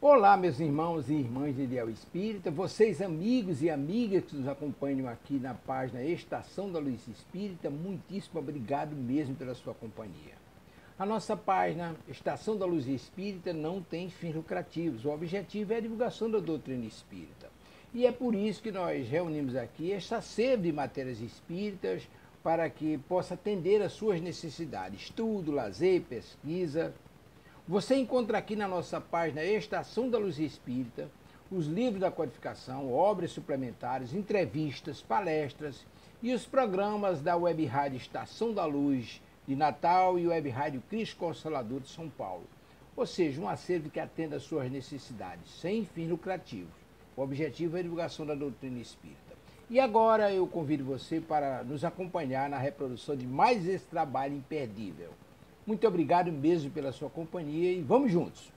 Olá, meus irmãos e irmãs de Ideal Espírita, vocês amigos e amigas que nos acompanham aqui na página Estação da Luz Espírita, muitíssimo obrigado mesmo pela sua companhia. A nossa página Estação da Luz Espírita não tem fins lucrativos, o objetivo é a divulgação da doutrina espírita. E é por isso que nós reunimos aqui esta sede de matérias espíritas para que possa atender às suas necessidades, estudo, lazer, pesquisa. Você encontra aqui na nossa página Estação da Luz Espírita os livros da codificação, obras suplementares, entrevistas, palestras e os programas da Web Rádio Estação da Luz de Natal e Web Rádio Cristo Consolador de São Paulo. Ou seja, um acervo que atenda às suas necessidades, sem fins lucrativos. O objetivo é a divulgação da doutrina espírita. E agora eu convido você para nos acompanhar na reprodução de mais esse trabalho imperdível. Muito obrigado mesmo pela sua companhia e vamos juntos.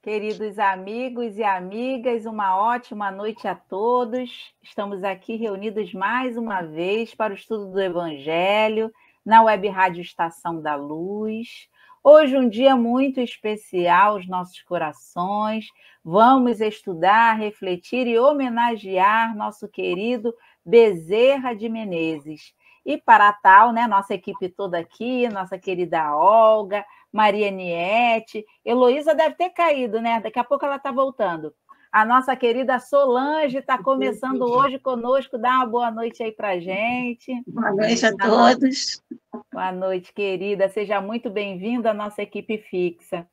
Queridos amigos e amigas, uma ótima noite a todos. Estamos aqui reunidos mais uma vez para o estudo do Evangelho na Web Rádio Estação da Luz. Hoje um dia muito especial aos nossos corações. Vamos estudar, refletir e homenagear nosso querido Bezerra de Menezes. E para tal, né, nossa equipe toda aqui, nossa querida Olga, Maria Niete, Heloísa deve ter caído, né? Daqui a pouco ela está voltando. A nossa querida Solange está começando hoje conosco. Dá uma boa noite aí para a gente. Boa noite a todos. Boa noite, querida. Seja muito bem-vinda à nossa equipe fixa.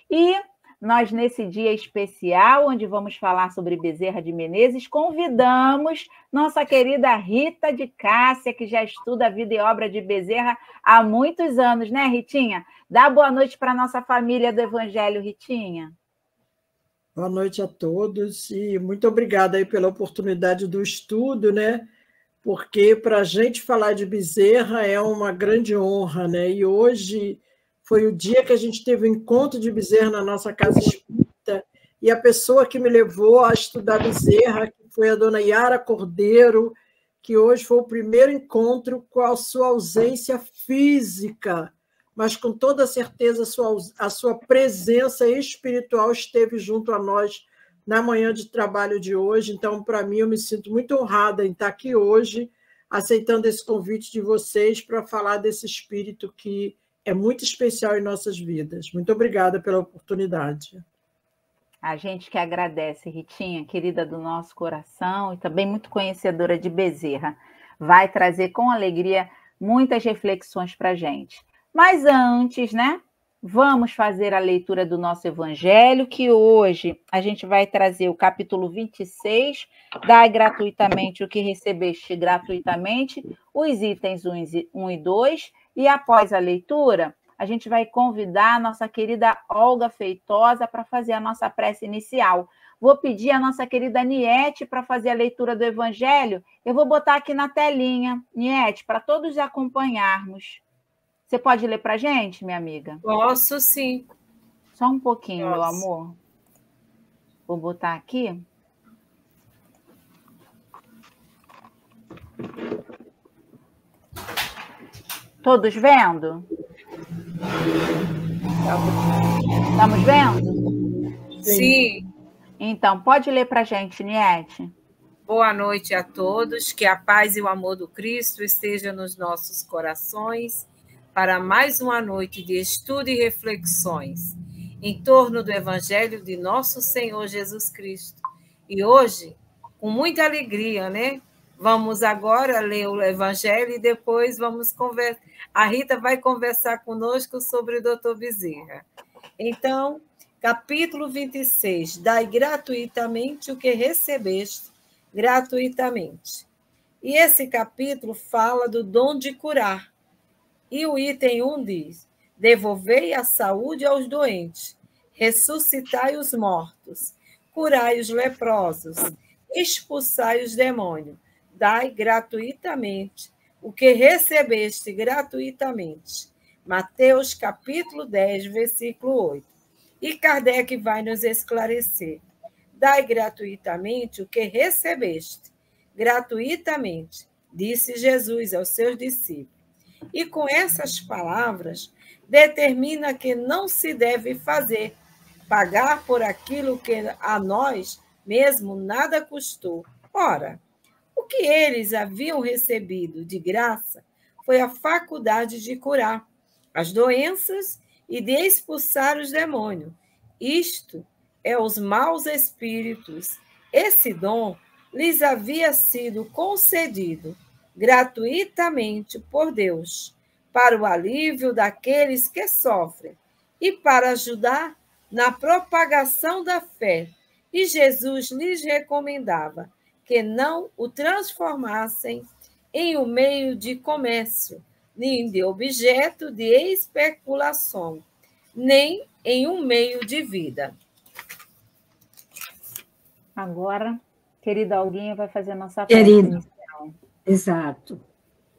E nós, nesse dia especial, onde vamos falar sobre Bezerra de Menezes, convidamos nossa querida Rita de Cássia, que já estuda a vida e obra de Bezerra há muitos anos, né, Ritinha? Dá boa noite para a nossa família do Evangelho, Ritinha. Boa noite a todos e muito obrigada aí pela oportunidade do estudo, né? Porque para a gente falar de Bezerra é uma grande honra, né? E hoje foi o dia que a gente teve o encontro de Bezerra na nossa casa espírita, e a pessoa que me levou a estudar Bezerra, que foi a dona Yara Cordeiro, que hoje foi o primeiro encontro com a sua ausência física, mas com toda certeza a sua presença espiritual esteve junto a nós na manhã de trabalho de hoje. Então, para mim, eu me sinto muito honrada em estar aqui hoje, aceitando esse convite de vocês para falar desse espírito que é muito especial em nossas vidas. Muito obrigada pela oportunidade. A gente que agradece, Ritinha, querida do nosso coração e também muito conhecedora de Bezerra. Vai trazer com alegria muitas reflexões para a gente. Mas antes, né? Vamos fazer a leitura do nosso Evangelho, que hoje a gente vai trazer o capítulo 26, Dai gratuitamente o que recebeste gratuitamente, os itens 1 e 2, e após a leitura, a gente vai convidar a nossa querida Olga Feitosa para fazer a nossa prece inicial. Vou pedir a nossa querida Niete para fazer a leitura do Evangelho. Eu vou botar aqui na telinha, Niete, para todos acompanharmos. Você pode ler para a gente, minha amiga? Posso, sim. Só um pouquinho, meu amor. Vou botar aqui. Todos vendo? Estamos vendo? Sim. Então, pode ler para a gente, Niete. Boa noite a todos. Que a paz e o amor do Cristo esteja nos nossos corações. para mais uma noite de estudo e reflexões em torno do Evangelho de nosso Senhor Jesus Cristo. E hoje, com muita alegria, né? Vamos agora ler o Evangelho e depois vamos conversar. A Rita vai conversar conosco sobre o Dr. Bezerra. Então, capítulo 26, dai gratuitamente o que recebeste gratuitamente. E esse capítulo fala do dom de curar. E o item 1 diz, devolvei a saúde aos doentes, ressuscitai os mortos, curai os leprosos, expulsai os demônios, dai gratuitamente o que recebeste gratuitamente. Mateus capítulo 10, versículo 8. E Kardec vai nos esclarecer. Dai gratuitamente o que recebeste, gratuitamente, disse Jesus aos seus discípulos. E com essas palavras, determina que não se deve fazer, pagar por aquilo que a nós mesmo nada custou. Ora, o que eles haviam recebido de graça foi a faculdade de curar as doenças e de expulsar os demônios. Isto é os maus espíritos. Esse dom lhes havia sido concedido gratuitamente por Deus, para o alívio daqueles que sofrem e para ajudar na propagação da fé. E Jesus lhes recomendava que não o transformassem em um meio de comércio, nem de objeto de especulação, nem em um meio de vida. Agora, querida Olguinha vai fazer a nossa prece inicial. Exato.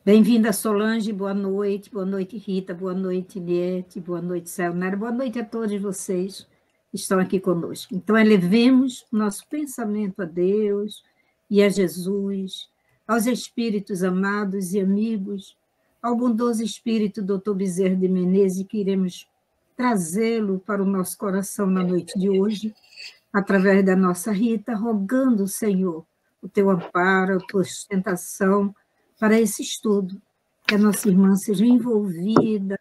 Bem-vinda, Solange, boa noite, Rita, boa noite, Liette, boa noite, Sayonara, boa noite a todos vocês que estão aqui conosco. Então, elevemos nosso pensamento a Deus e a Jesus, aos espíritos amados e amigos, ao bondoso espírito Dr. Bezerra de Menezes, que iremos trazê-lo para o nosso coração na noite de hoje, através da nossa Rita, rogando, Senhor, o teu amparo, a tua sustentação para esse estudo, que a nossa irmã seja envolvida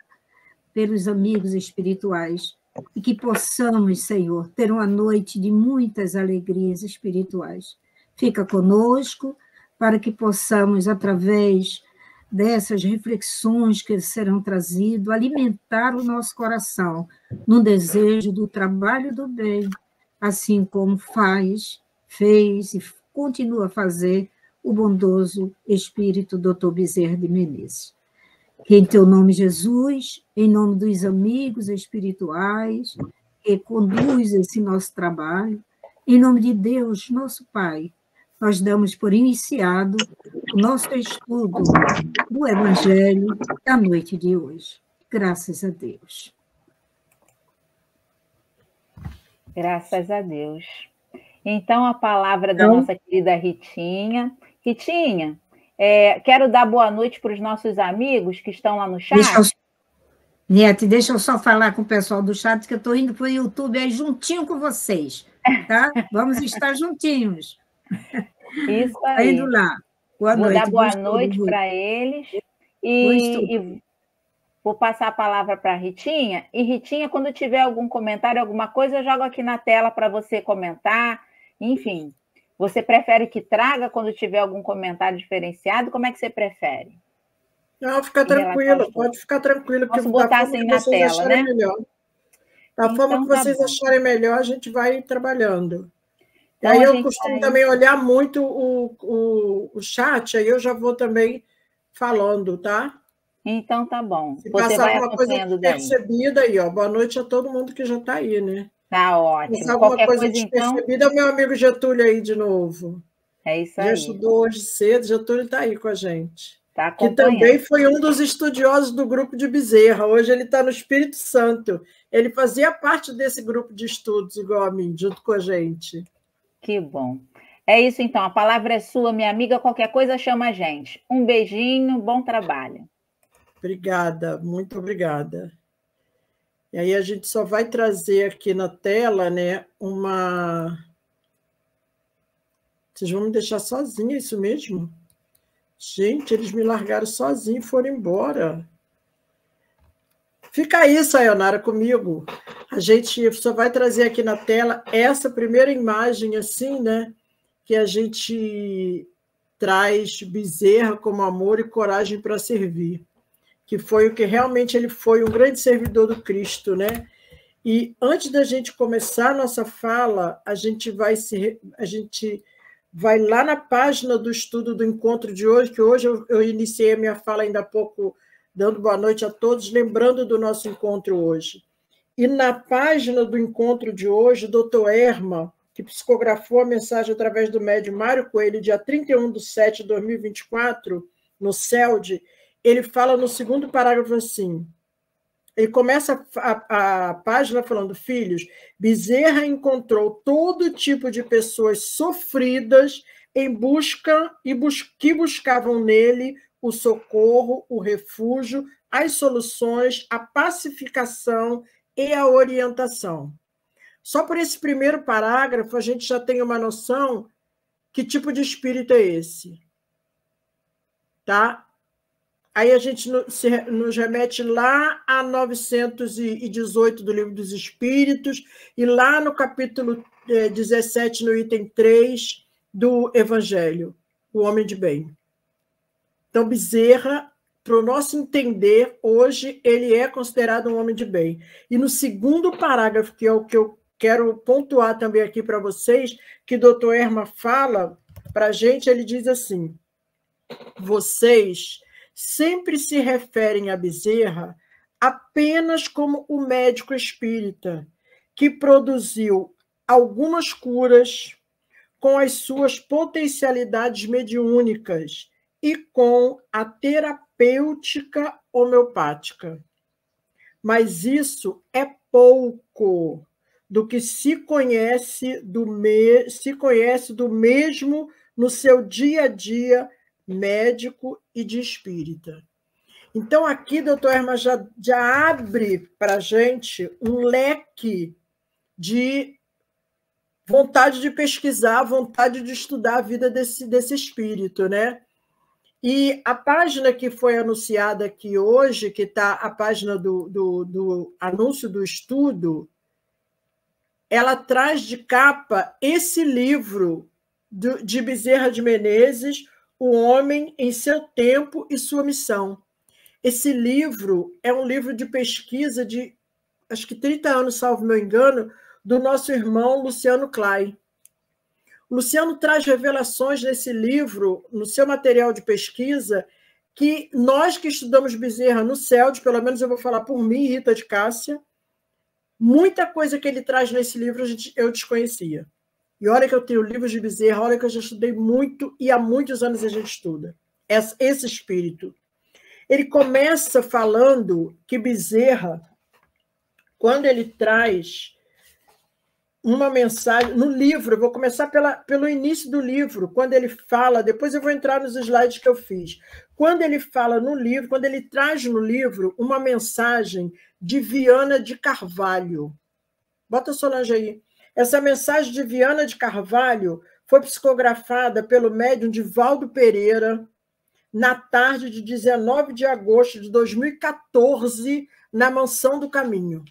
pelos amigos espirituais e que possamos, Senhor, ter uma noite de muitas alegrias espirituais. Fica conosco para que possamos, através dessas reflexões que serão trazidas, alimentar o nosso coração no desejo do trabalho do bem, assim como fez e continua a fazer o bondoso Espírito Dr. Bezerra de Menezes. Que em teu nome, Jesus, em nome dos amigos espirituais, que conduz esse nosso trabalho, em nome de Deus, nosso Pai, nós damos por iniciado o nosso estudo do Evangelho da noite de hoje. Graças a Deus. Graças a Deus. Então, a palavra da nossa querida Ritinha. Ritinha, quero dar boa noite para os nossos amigos que estão lá no chat. Niete, deixa eu só falar com o pessoal do chat, que eu estou indo para o YouTube aí juntinho com vocês, tá? Vamos estar juntinhos. Isso aí. Indo lá. Boa Vou noite. dar boa noite para eles e vou passar a palavra para a Ritinha. E, Ritinha, quando tiver algum comentário, alguma coisa, eu jogo aqui na tela para você comentar. Enfim, você prefere que traga quando tiver algum comentário diferenciado? Como é que você prefere? Não, fica tranquilo, pode ficar tranquilo. Posso botar assim na tela, né? Melhor. Da forma que vocês acharem melhor, a gente vai trabalhando. Então, aí eu costumo também olhar muito o chat, aí eu já vou também falando, tá? Então tá bom. Se você vai alguma coisa percebida aí, ó. Boa noite a todo mundo que já está aí, né? Tá ótimo. Se alguma coisa despercebida, então... meu amigo Getúlio aí de novo. É isso aí. Já estudou hoje cedo, Getúlio está aí com a gente. Tá que também foi um dos estudiosos do grupo de Bezerra. Hoje ele está no Espírito Santo. Ele fazia parte desse grupo de estudos, igual a mim, junto com a gente. Que bom. É isso, então. A palavra é sua, minha amiga. Qualquer coisa, chama a gente. Um beijinho, bom trabalho. Obrigada, muito obrigada. E aí a gente só vai trazer aqui na tela, né, uma... Vocês vão me deixar sozinha, é isso mesmo? Gente, eles me largaram sozinho e foram embora. Fica aí, Sayonara, comigo. A gente só vai trazer aqui na tela essa primeira imagem, assim, né? Que a gente traz Bezerra como amor e coragem para servir, que foi o que realmente ele foi, um grande servidor do Cristo, né? E antes da gente começar a nossa fala, a gente vai lá na página do estudo do encontro de hoje, que hoje eu iniciei a minha fala ainda há pouco, dando boa noite a todos, lembrando do nosso encontro hoje. E na página do encontro de hoje, o doutor Erma, que psicografou a mensagem através do médium Mário Coelho, dia 31/7/2024, no CELD, ele fala no segundo parágrafo assim, ele começa a página falando, filhos, Bezerra encontrou todo tipo de pessoas sofridas que buscavam nele o socorro, o refúgio, as soluções, a pacificação e a orientação. Só por esse primeiro parágrafo, a gente já tem uma noção que tipo de espírito é esse. Tá? Aí a gente nos remete lá a 918 do Livro dos Espíritos e lá no capítulo 17, no item 3 do Evangelho, o Homem de Bem. Então, Bezerra, para o nosso entender, hoje ele é considerado um homem de bem. E no segundo parágrafo, que é o que eu quero pontuar também aqui para vocês, que o doutor Erma fala para a gente, ele diz assim, vocês sempre se referem a Bezerra apenas como o médico espírita, que produziu algumas curas com as suas potencialidades mediúnicas e com a terapêutica homeopática. Mas isso é pouco do que se conhece do mesmo no seu dia a dia médico e de espírita. Então, aqui, doutor Erma já abre para a gente um leque de vontade de pesquisar, vontade de estudar a vida desse espírito, né? E a página que foi anunciada aqui hoje, que está a página do anúncio do estudo, ela traz de capa esse livro de Bezerra de Menezes, O Homem em Seu Tempo e Sua Missão. Esse livro é um livro de pesquisa de, acho que 30 anos, salvo meu engano, do nosso irmão Luciano Klein. O Luciano traz revelações nesse livro, no seu material de pesquisa, que nós que estudamos Bezerra no CELD, pelo menos eu vou falar por mim, Rita de Cássia, muita coisa que ele traz nesse livro eu desconhecia. E olha que eu tenho livros de Bezerra, olha que eu já estudei muito e há muitos anos a gente estuda. Esse espírito. Ele começa falando que Bezerra, quando ele traz uma mensagem no livro, eu vou começar pelo início do livro, quando ele fala, depois eu vou entrar nos slides que eu fiz. Quando ele fala no livro, quando ele traz no livro uma mensagem de Viana de Carvalho. Bota a Solange aí. Essa mensagem de Viana de Carvalho foi psicografada pelo médium Divaldo Pereira na tarde de 19 de agosto de 2014, na Mansão do Caminho.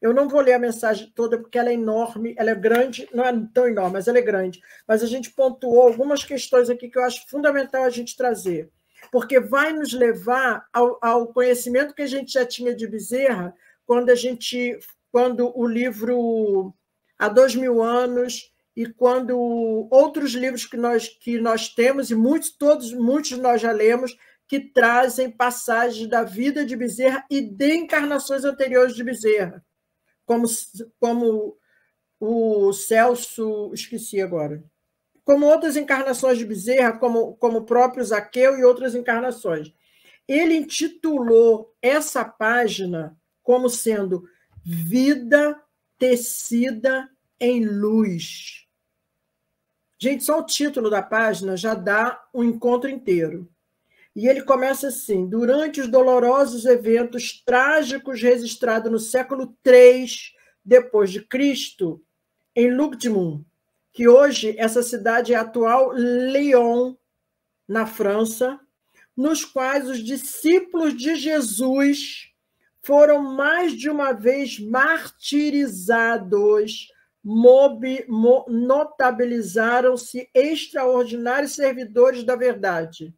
Eu não vou ler a mensagem toda, porque ela é enorme, ela é grande, não é tão enorme, mas ela é grande. Mas a gente pontuou algumas questões aqui que eu acho fundamental a gente trazer, porque vai nos levar ao conhecimento que a gente já tinha de Bezerra, quando o livro Há 2000 anos, e quando outros livros que nós temos, e muitos nós já lemos, que trazem passagens da vida de Bezerra e de encarnações anteriores de Bezerra. Como o Celso, esqueci agora, como outras encarnações de Bezerra, como o próprio Zaqueu e outras encarnações. Ele intitulou essa página como sendo Vida Tecida em Luz. Gente, só o título da página já dá um encontro inteiro. E ele começa assim: durante os dolorosos eventos trágicos registrados no século III depois de Cristo, em Lugdunum, que hoje essa cidade é a atual Lyon, na França, nos quais os discípulos de Jesus foram mais de uma vez martirizados, notabilizaram-se extraordinários servidores da verdade,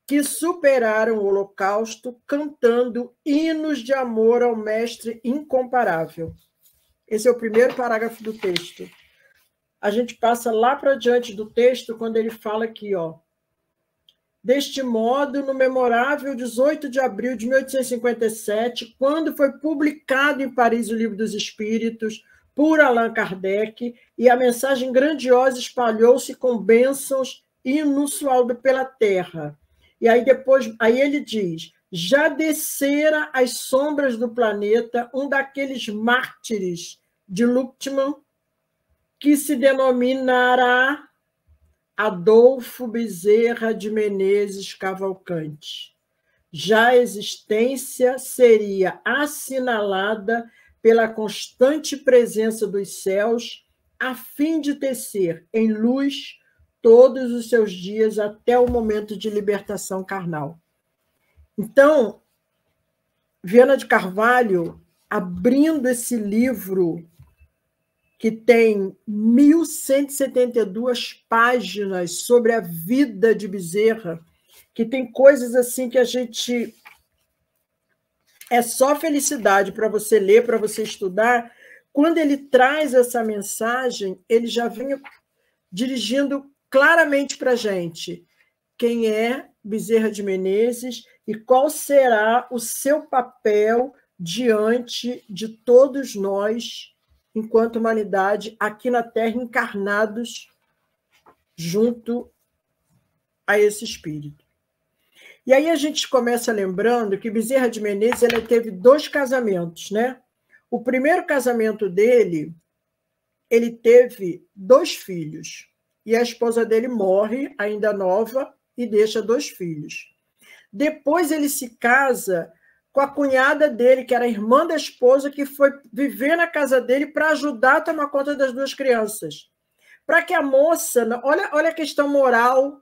que superaram o holocausto cantando hinos de amor ao Mestre incomparável. Esse é o primeiro parágrafo do texto. A gente passa lá para diante do texto, quando ele fala aqui, ó. Deste modo, no memorável 18 de abril de 1857, quando foi publicado em Paris o Livro dos Espíritos, por Allan Kardec, e a mensagem grandiosa espalhou-se com bênçãos inusual pela terra. E aí depois, aí ele diz, já descera às sombras do planeta um daqueles mártires de Luckmann, que se denominará Adolfo Bezerra de Menezes Cavalcante. Já a existência seria assinalada pela constante presença dos céus, a fim de tecer em luz todos os seus dias até o momento de libertação carnal. Então, Viana de Carvalho, abrindo esse livro, que tem 1.172 páginas sobre a vida de Bezerra, que tem coisas assim que a gente... É só felicidade para você ler, para você estudar. Quando ele traz essa mensagem, ele já vem dirigindo claramente para a gente quem é Bezerra de Menezes e qual será o seu papel diante de todos nós, enquanto humanidade, aqui na Terra, encarnados junto a esse espírito. E aí a gente começa lembrando que Bezerra de Menezes ele teve 2 casamentos, né? O primeiro casamento dele, ele teve 2 filhos, e a esposa dele morre, ainda nova, e deixa 2 filhos. Depois ele se casa com a cunhada dele, que era irmã da esposa, que foi viver na casa dele para ajudar a tomar conta das 2 crianças. Para que a moça... Olha a questão moral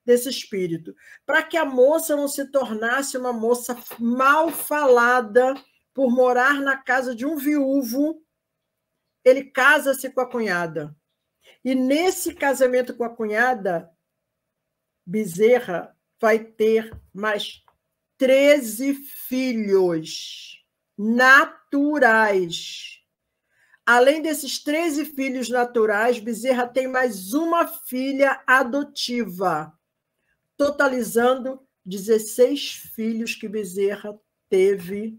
desse espírito. Para que a moça não se tornasse uma moça mal falada por morar na casa de um viúvo, ele casa-se com a cunhada. E nesse casamento com a cunhada, Bezerra vai ter mais 13 filhos naturais. Além desses 13 filhos naturais, Bezerra tem mais uma filha adotiva, totalizando 16 filhos que Bezerra teve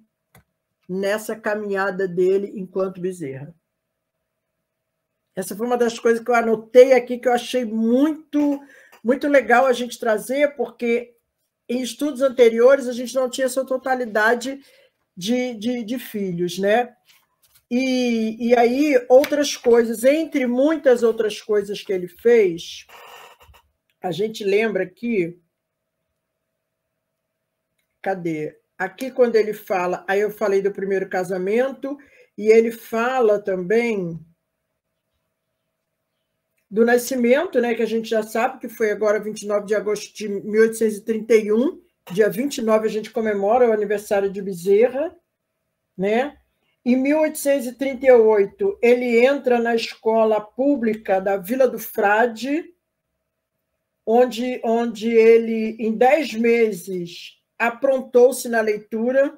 nessa caminhada dele enquanto Bezerra. Essa foi uma das coisas que eu anotei aqui, que eu achei muito, muito legal a gente trazer, porque em estudos anteriores a gente não tinha essa totalidade de filhos, né? E aí, outras coisas, entre muitas outras coisas que ele fez, a gente lembra aqui... Cadê? Aqui, quando ele fala... Aí eu falei do primeiro casamento, e ele fala também do nascimento, né, que a gente já sabe, que foi agora 29 de agosto de 1831. Dia 29 a gente comemora o aniversário de Bezerra, né? Em 1838, ele entra na escola pública da Vila do Frade, onde ele, em 10 meses, aprontou-se na leitura.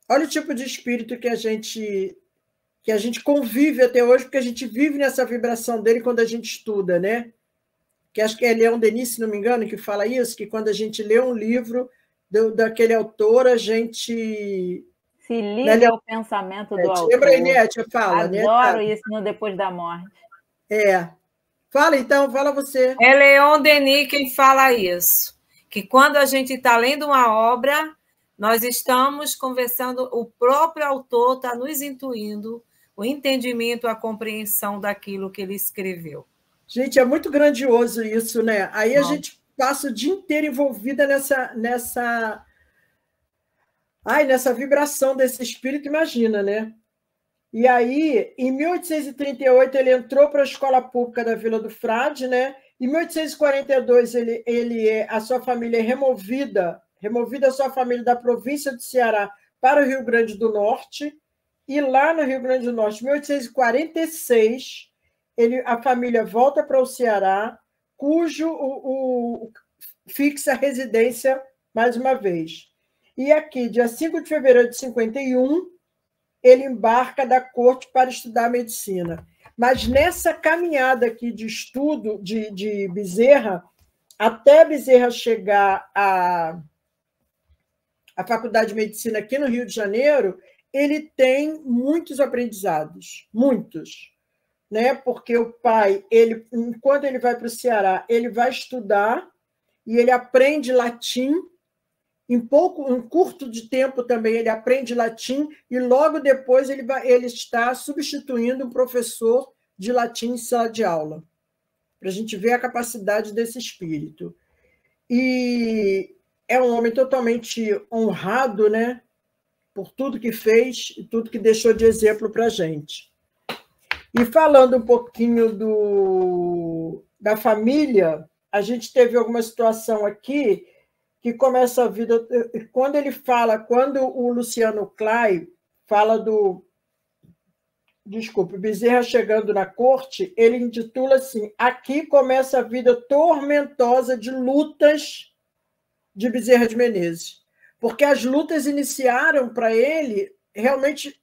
Olha o tipo de espírito que a gente convive até hoje, porque a gente vive nessa vibração dele quando a gente estuda, né? Que acho que é Leon Denis, se não me engano, que fala isso, que quando a gente lê um livro daquele autor, a gente... Se liga ao pensamento do autor. Lembra, Inete? Fala, Adoro isso no Depois da Morte. Fala, então, fala você. É Leon Denis quem fala isso, que quando a gente está lendo uma obra, nós estamos conversando, o próprio autor está nos intuindo o entendimento, a compreensão daquilo que ele escreveu. Gente, é muito grandioso isso, né? Aí a gente passa o dia inteiro envolvida nessa vibração desse espírito, imagina, né? E aí, em 1838, ele entrou para a escola pública da Vila do Frade, né? Em 1842, a sua família é removida removida a sua família da província do Ceará para o Rio Grande do Norte, e lá no Rio Grande do Norte, em 1846, a família volta para o Ceará, cujo fixa residência mais uma vez. E aqui, dia 5 de fevereiro de 51, ele embarca da corte para estudar medicina. Mas nessa caminhada aqui de estudo de Bezerra, até Bezerra chegar à Faculdade de Medicina aqui no Rio de Janeiro, ele tem muitos aprendizados, muitos, né? Porque o pai, enquanto ele vai para o Ceará, ele vai estudar e ele aprende latim. Em curto de tempo também ele aprende latim e logo depois ele está substituindo um professor de latim em sala de aula, para a gente ver a capacidade desse espírito. E é um homem totalmente honrado, né, por tudo que fez e tudo que deixou de exemplo para a gente. E falando um pouquinho da família, a gente teve alguma situação aqui que começa a vida... Quando o Luciano Clay fala Bezerra chegando na corte, ele intitula assim: aqui começa a vida tormentosa de lutas de Bezerra de Menezes. Porque as lutas iniciaram para ele realmente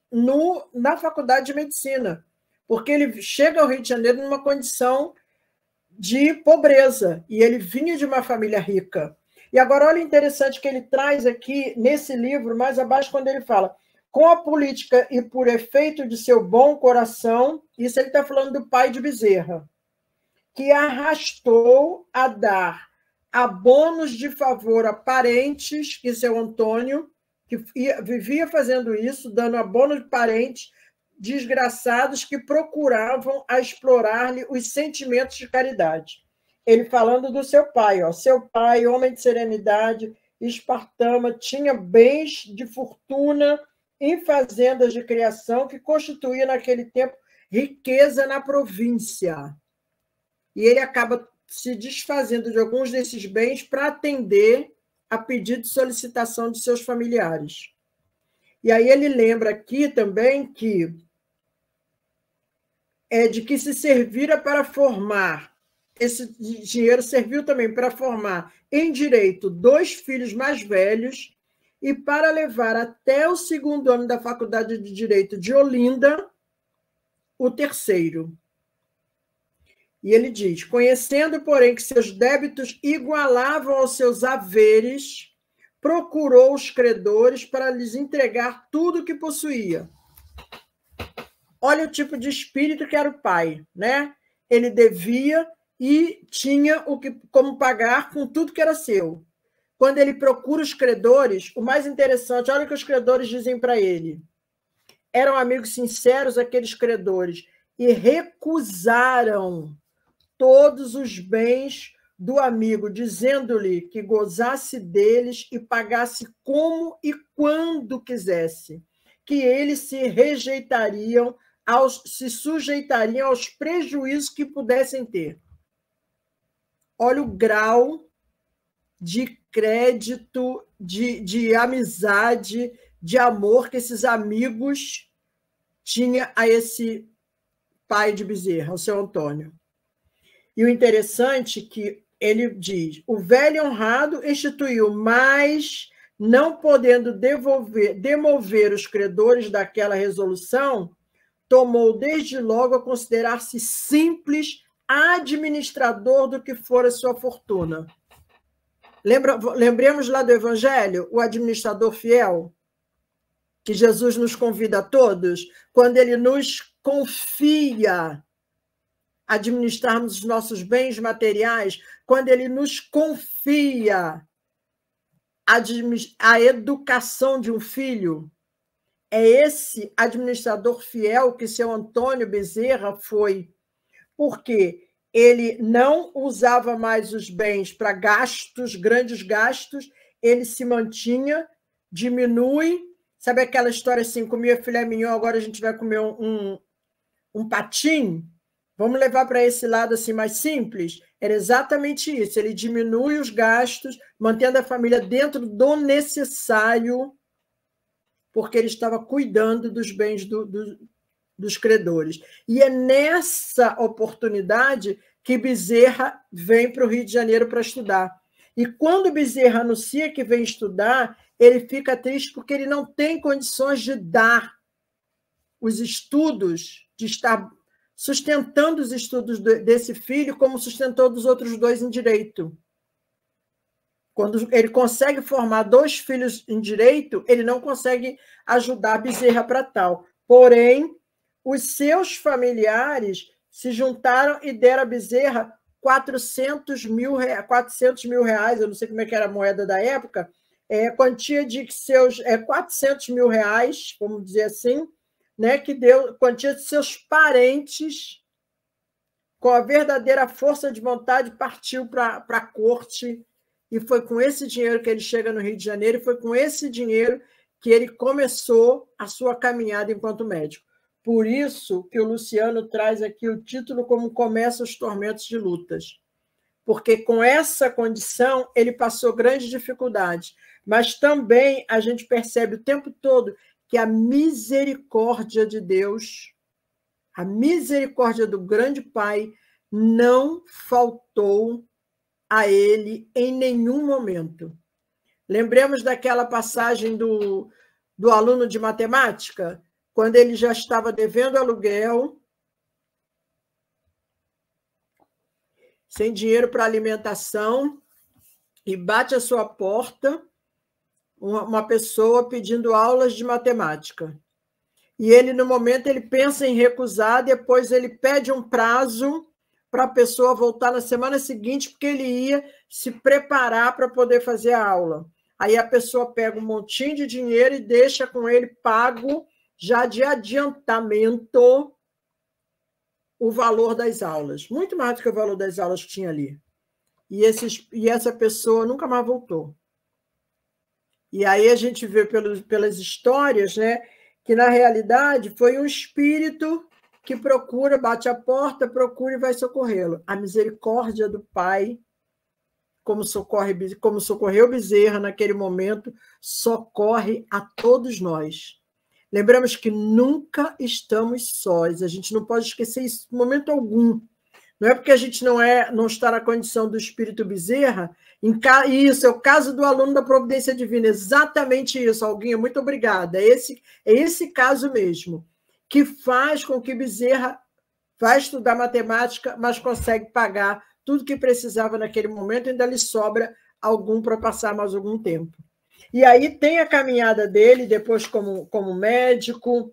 na Faculdade de Medicina, porque ele chega ao Rio de Janeiro numa condição de pobreza, e ele vinha de uma família rica. E agora, olha o interessante que ele traz aqui nesse livro, mais abaixo, quando ele fala: com a política e por efeito de seu bom coração, isso ele está falando do pai de Bezerra, que arrastou a dar abonos de favor a parentes, e seu Antônio, que vivia fazendo isso, dando abono de parentes desgraçados que procuravam a explorar-lhe os sentimentos de caridade. Ele falando do seu pai, seu pai, homem de serenidade, espartama, tinha bens de fortuna em fazendas de criação que constituía naquele tempo riqueza na província. E ele acaba se desfazendo de alguns desses bens para atender a pedido de solicitação de seus familiares. E aí ele lembra aqui também de que se servira para formar, esse dinheiro serviu também para formar em direito 2 filhos mais velhos e para levar até o 2º ano da Faculdade de Direito de Olinda o 3º. E ele diz: conhecendo, porém, que seus débitos igualavam aos seus haveres, procurou os credores para lhes entregar tudo o que possuía. Olha o tipo de espírito que era o pai, né? Ele devia e tinha como pagar com tudo que era seu. Quando ele procura os credores, o mais interessante, olha o que os credores dizem para ele. Eram amigos sinceros aqueles credores e recusaram todos os bens do amigo, dizendo-lhe que gozasse deles e pagasse como e quando quisesse, que eles se sujeitariam aos prejuízos que pudessem ter. Olha o grau de crédito, de amizade, de amor que esses amigos tinham a esse pai de Bezerra, o seu Antônio. E o interessante é que ele diz: o velho honrado instituiu, mas, não podendo demover os credores daquela resolução, tomou desde logo a considerar-se simples administrador do que fora sua fortuna. Lembremos lá do Evangelho, o administrador fiel, que Jesus nos convida a todos, quando ele nos confia administrarmos os nossos bens materiais, quando ele nos confia a educação de um filho. É esse administrador fiel que seu Antônio Bezerra foi, porque ele não usava mais os bens para gastos, grandes gastos, ele se mantinha, diminui. Sabe aquela história assim, comia filé mignon, agora a gente vai comer um patim? Vamos levar para esse lado assim mais simples? Era exatamente isso. Ele diminui os gastos, mantendo a família dentro do necessário, porque ele estava cuidando dos bens dos credores. E é nessa oportunidade que Bezerra vem para o Rio de Janeiro para estudar. E quando Bezerra anuncia que vem estudar, ele fica triste porque ele não tem condições de dar os estudos, de estar sustentando os estudos desse filho como sustentou dos outros dois em direito. Quando ele consegue formar 2 filhos em direito, ele não consegue ajudar Bezerra para tal. Porém, os seus familiares se juntaram e deram a Bezerra 400 mil reais, eu não sei como é que era a moeda da época, quantia de seus 400 mil reais, vamos dizer assim, né, que deu quantia de seus parentes, com a verdadeira força de vontade, partiu para a corte, e foi com esse dinheiro que ele chega no Rio de Janeiro, e foi com esse dinheiro que ele começou a sua caminhada enquanto médico. Por isso que o Luciano traz aqui o título como Começa os Tormentos de Lutas, porque com essa condição ele passou grandes dificuldades, mas também a gente percebe o tempo todo que a misericórdia de Deus, a misericórdia do grande Pai, não faltou a ele em nenhum momento. Lembremos daquela passagem do aluno de matemática, quando ele já estava devendo aluguel, sem dinheiro para alimentação, e bate à sua porta uma pessoa pedindo aulas de matemática. E ele, no momento, ele pensa em recusar, depois ele pede um prazo para a pessoa voltar na semana seguinte, porque ele ia se preparar para poder fazer a aula. Aí a pessoa pega um montinho de dinheiro e deixa com ele pago, já de adiantamento, o valor das aulas. Muito mais do que o valor das aulas que tinha ali. E essa pessoa nunca mais voltou. E aí a gente vê pelas histórias, né, que, na realidade, foi um espírito que procura, bate a porta, procura e vai socorrê-lo. A misericórdia do Pai, como socorreu Bezerra naquele momento, socorre a todos nós. Lembramos que nunca estamos sós, a gente não pode esquecer isso em momento algum. Não é porque a gente não está na condição do espírito Bezerra, isso é o caso do aluno da Providência Divina, exatamente isso, Alguinha, muito obrigada. É esse caso mesmo, que faz com que Bezerra vai estudar matemática, mas consegue pagar tudo que precisava naquele momento, ainda lhe sobra algum para passar mais algum tempo. E aí tem a caminhada dele, depois como médico,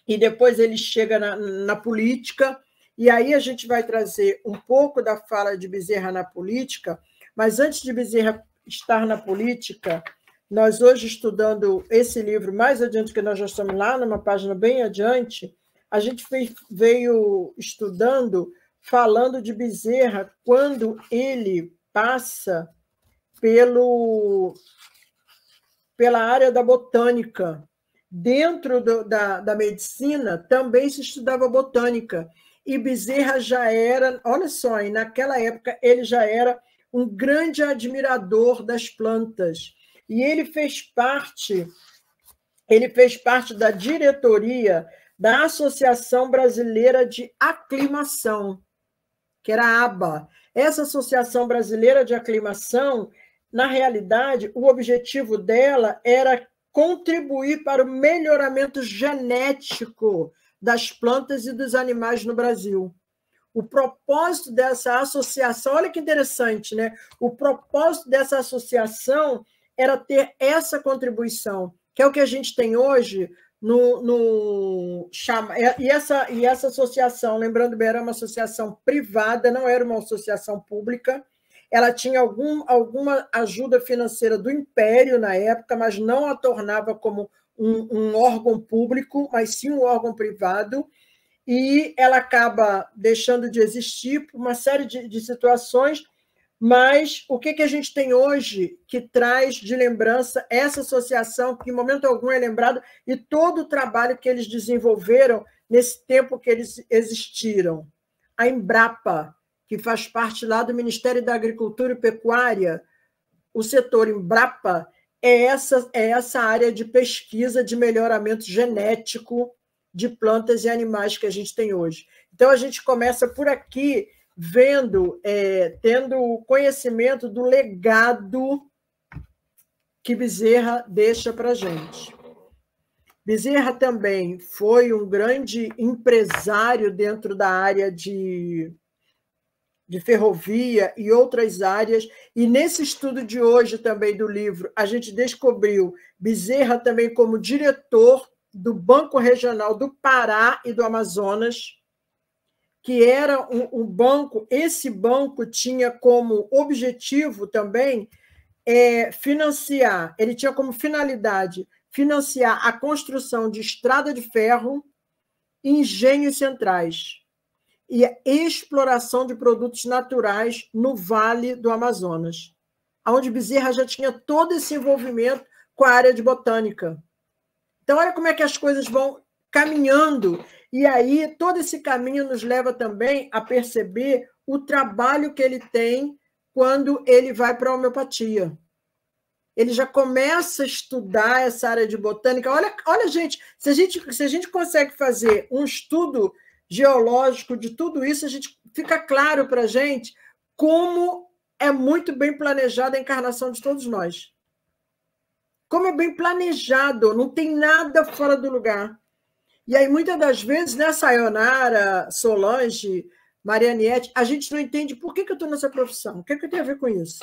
e depois ele chega na política, e aí a gente vai trazer um pouco da fala de Bezerra na política, mas antes de Bezerra estar na política, nós hoje estudando esse livro, mais adiante, que nós já estamos lá numa página bem adiante, a gente veio estudando, falando de Bezerra, quando ele passa pela área da botânica. Dentro da medicina também se estudava botânica, e Bezerra já era, olha só, e naquela época ele já era um grande admirador das plantas, e ele fez parte da diretoria da Associação Brasileira de Aclimação, que era a ABA. Essa Associação Brasileira de Aclimação, na realidade, o objetivo dela era contribuir para o melhoramento genético das plantas e dos animais no Brasil. O propósito dessa associação, olha que interessante, né? O propósito dessa associação era ter essa contribuição, que é o que a gente tem hoje e essa associação, lembrando bem, era uma associação privada, não era uma associação pública. Ela tinha alguma ajuda financeira do Império na época, mas não a tornava como um órgão público, mas sim um órgão privado, e ela acaba deixando de existir por uma série de situações, mas o que a gente tem hoje que traz de lembrança essa associação, que em momento algum é lembrado, e todo o trabalho que eles desenvolveram nesse tempo que eles existiram? A Embrapa, que faz parte lá do Ministério da Agricultura e Pecuária, o setor Embrapa, é essa área de pesquisa de melhoramento genético de plantas e animais que a gente tem hoje. Então, a gente começa por aqui, tendo conhecimento do legado que Bezerra deixa para a gente. Bezerra também foi um grande empresário dentro da área de ferrovia e outras áreas, e nesse estudo de hoje também do livro, a gente descobriu Bezerra também como diretor do Banco Regional do Pará e do Amazonas, que era um banco, esse banco tinha como objetivo também financiar, ele tinha como finalidade financiar a construção de estrada de ferro, engenhos centrais e a exploração de produtos naturais no Vale do Amazonas, onde Bezerra já tinha todo esse envolvimento com a área de botânica. Então, olha como é que as coisas vão caminhando, e aí todo esse caminho nos leva também a perceber o trabalho que ele tem quando ele vai para a homeopatia. Ele já começa a estudar essa área de botânica. Olha, gente, se a gente consegue fazer um estudo geológico de tudo isso, a gente fica claro para a gente como é muito bem planejada a encarnação de todos nós. Como é bem planejado, não tem nada fora do lugar. E aí, muitas das vezes, né, Sayonara, Solange, Marianiette, a gente não entende por que eu estou nessa profissão, o que eu tenho a ver com isso?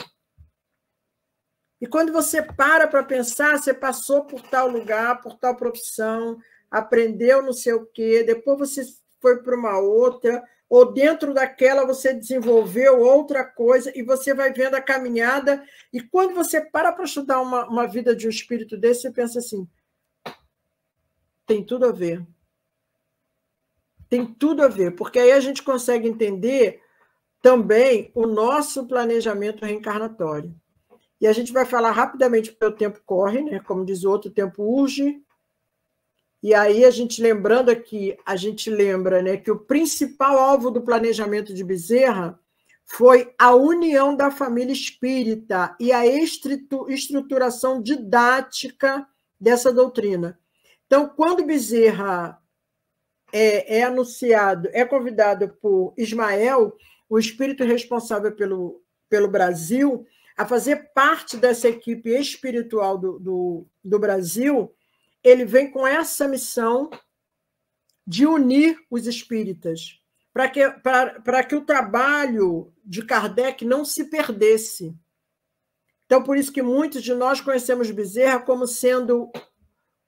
E quando você para pensar, você passou por tal lugar, por tal profissão, aprendeu não sei o quê, depois você foi para uma outra, ou dentro daquela você desenvolveu outra coisa, e você vai vendo a caminhada, e quando você para estudar uma vida de um espírito desse, você pensa assim, tem tudo a ver. Tem tudo a ver, porque aí a gente consegue entender também o nosso planejamento reencarnatório. E a gente vai falar rapidamente, porque o tempo corre, né? Como diz o outro, o tempo urge. E aí, a gente lembrando aqui, a gente lembra, né, que o principal alvo do planejamento de Bezerra foi a união da família espírita e a estruturação didática dessa doutrina. Então, quando Bezerra é anunciado, é convidado por Ismael, o espírito responsável pelo Brasil, a fazer parte dessa equipe espiritual do Brasil, ele vem com essa missão de unir os espíritas, para que o trabalho de Kardec não se perdesse. Então, por isso que muitos de nós conhecemos Bezerra como sendo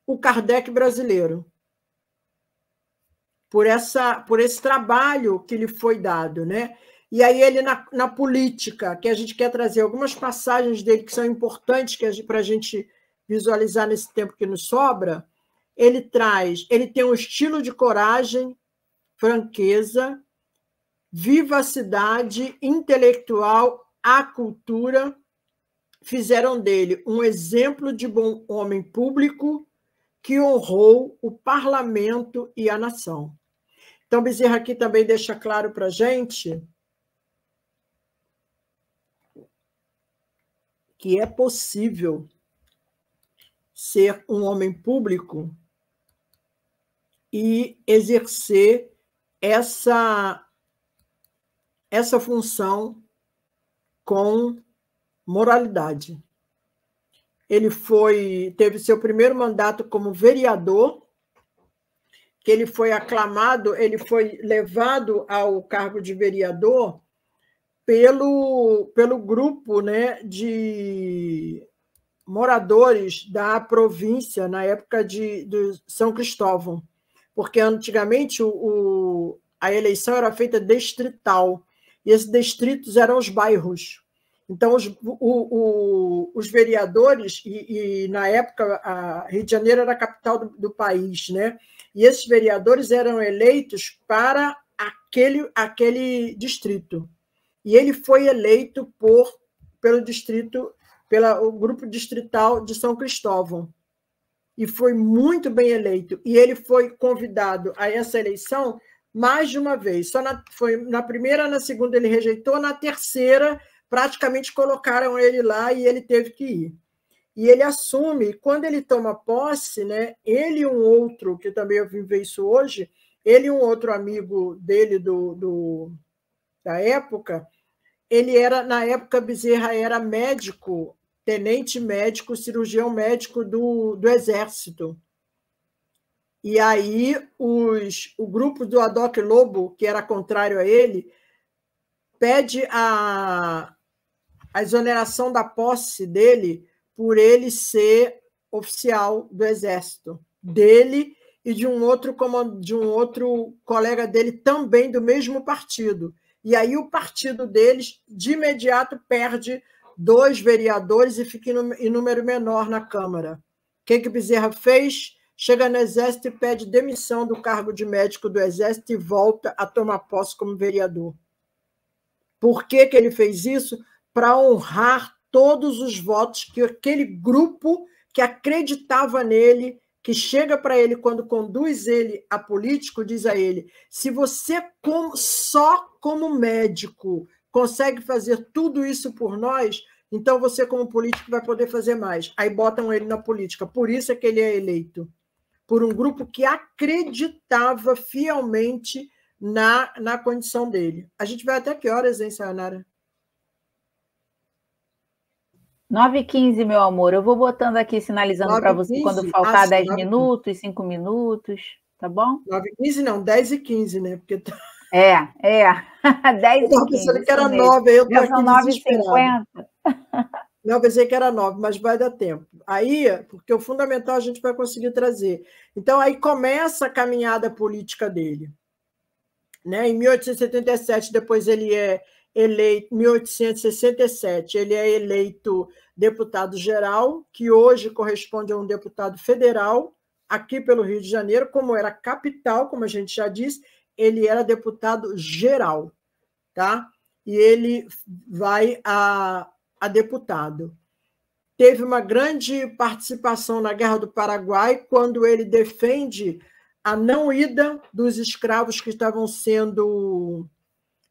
o Kardec brasileiro, por esse trabalho que lhe foi dado, né? E aí ele, na política, que a gente quer trazer algumas passagens dele que são importantes para a gente visualizar nesse tempo que nos sobra, ele tem um estilo de coragem, franqueza, vivacidade intelectual, a cultura, fizeram dele um exemplo de bom homem público que honrou o parlamento e a nação. Então, Bezerra aqui também deixa claro para a gente que é possível ser um homem público e exercer essa função com moralidade. Ele teve seu primeiro mandato como vereador, que ele foi aclamado, ele foi levado ao cargo de vereador pelo grupo, né, de moradores da província, na época de São Cristóvão, porque antigamente a eleição era feita distrital, e esses distritos eram os bairros. Então, os vereadores, e na época, Rio de Janeiro era a capital do país, né? E esses vereadores eram eleitos para aquele distrito. E ele foi eleito pelo grupo distrital de São Cristóvão. E foi muito bem eleito. E ele foi convidado a essa eleição mais de uma vez. Foi na primeira, na segunda ele rejeitou, na terceira praticamente colocaram ele lá e ele teve que ir. E ele assume, quando ele toma posse, né, ele e um outro, que também eu vim ver isso hoje, ele e um outro amigo dele da época, ele era, na época, Bezerra era médico, tenente médico, cirurgião médico do Exército. E aí o grupo do Adoc Lobo, que era contrário a ele, pede a exoneração da posse dele por ele ser oficial do Exército, dele e de um outro colega dele também do mesmo partido. E aí o partido deles, de imediato, perde 2 vereadores e fica em número menor na Câmara. O que Bezerra fez? Chega no Exército e pede demissão do cargo de médico do Exército e volta a tomar posse como vereador. Por que ele fez isso? Para honrar todos os votos que aquele grupo que acreditava nele, que chega para ele quando conduz ele a político, diz a ele: se você só como médico consegue fazer tudo isso por nós, então você como político vai poder fazer mais. Aí botam ele na política. Por isso é que ele é eleito. Por um grupo que acreditava fielmente na condição dele. A gente vai até que horas, hein, Sayonara? 9h15, meu amor. Eu vou botando aqui, sinalizando para você quando faltar 10 minutos, 5 minutos, tá bom? 9h15 não, 10h15, né? Porque... É. 10h15. Eu estava pensando que era 9, eu estou aqui 9h50. Não, eu pensei que era 9, mas vai dar tempo. Aí, porque o fundamental a gente vai conseguir trazer. Então, aí começa a caminhada política dele. Né? Em 1877, depois ele é eleito, 1867, ele é eleito deputado-geral, que hoje corresponde a um deputado federal, aqui pelo Rio de Janeiro, como era capital, como a gente já disse, ele era deputado-geral, tá? E ele vai a deputado. Teve uma grande participação na Guerra do Paraguai, quando ele defende a não ida dos escravos que estavam sendo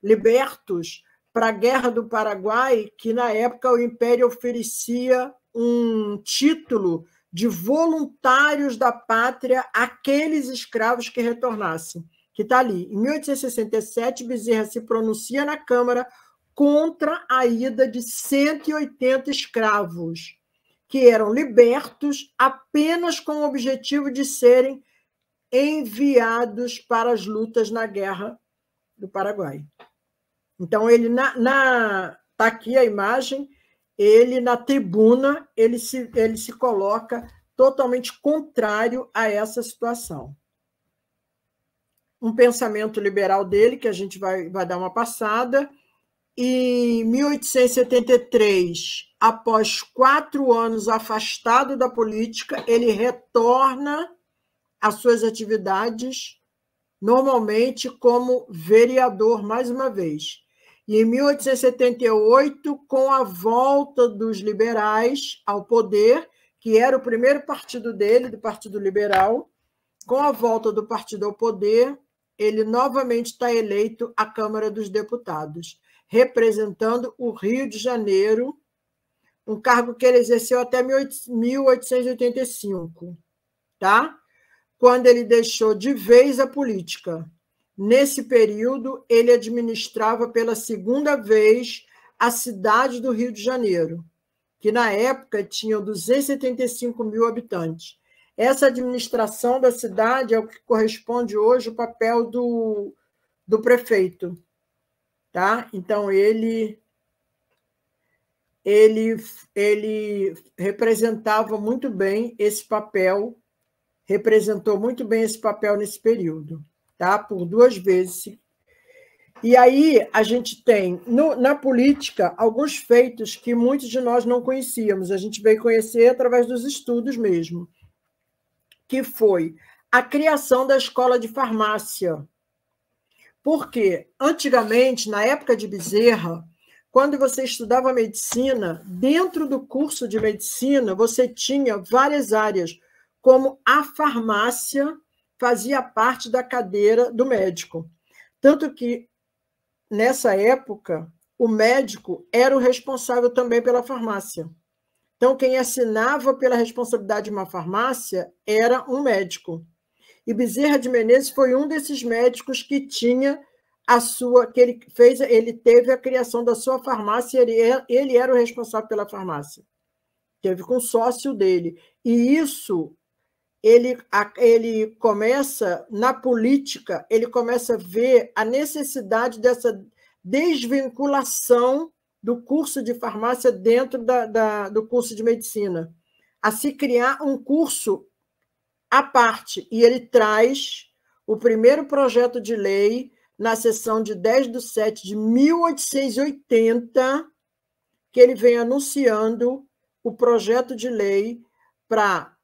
libertos para a Guerra do Paraguai, que na época o Império oferecia um título de voluntários da pátria àqueles escravos que retornassem, que está ali. Em 1867, Bezerra se pronuncia na Câmara contra a ida de 180 escravos, que eram libertos apenas com o objetivo de serem enviados para as lutas na Guerra do Paraguai. Então, ele tá aqui a imagem, ele na tribuna, ele se coloca totalmente contrário a essa situação. Um pensamento liberal dele, que a gente vai dar uma passada. Em 1873, após 4 anos afastado da política, ele retorna às suas atividades, normalmente como vereador, mais uma vez. E em 1878, com a volta dos liberais ao poder, que era o primeiro partido dele, do Partido Liberal, com a volta do partido ao poder, ele novamente está eleito à Câmara dos Deputados, representando o Rio de Janeiro, um cargo que ele exerceu até 1885, tá? Quando ele deixou de vez a política. Nesse período, ele administrava pela segunda vez a cidade do Rio de Janeiro, que na época tinha 275 mil habitantes. Essa administração da cidade é o que corresponde hoje ao papel do prefeito. Tá? Então, ele representava muito bem esse papel, representou muito bem esse papel nesse período, tá? Por 2 vezes. E aí a gente tem, na política, alguns feitos que muitos de nós não conhecíamos, a gente veio conhecer através dos estudos mesmo, que foi a criação da escola de farmácia. Porque, antigamente, na época de Bezerra, quando você estudava medicina, dentro do curso de medicina, você tinha várias áreas, como a farmácia, fazia parte da cadeira do médico. Tanto que, nessa época, o médico era o responsável também pela farmácia. Então, quem assinava pela responsabilidade de uma farmácia era um médico. E Bezerra de Menezes foi um desses médicos que tinha ele teve a criação da sua farmácia, ele era o responsável pela farmácia. Teve com o sócio dele. E isso, ele começa, na política, ele começa a ver a necessidade dessa desvinculação do curso de farmácia dentro do curso de medicina, a se criar um curso à parte. E ele traz o primeiro projeto de lei na sessão de 10/7/1880, que ele vem anunciando o projeto de lei para...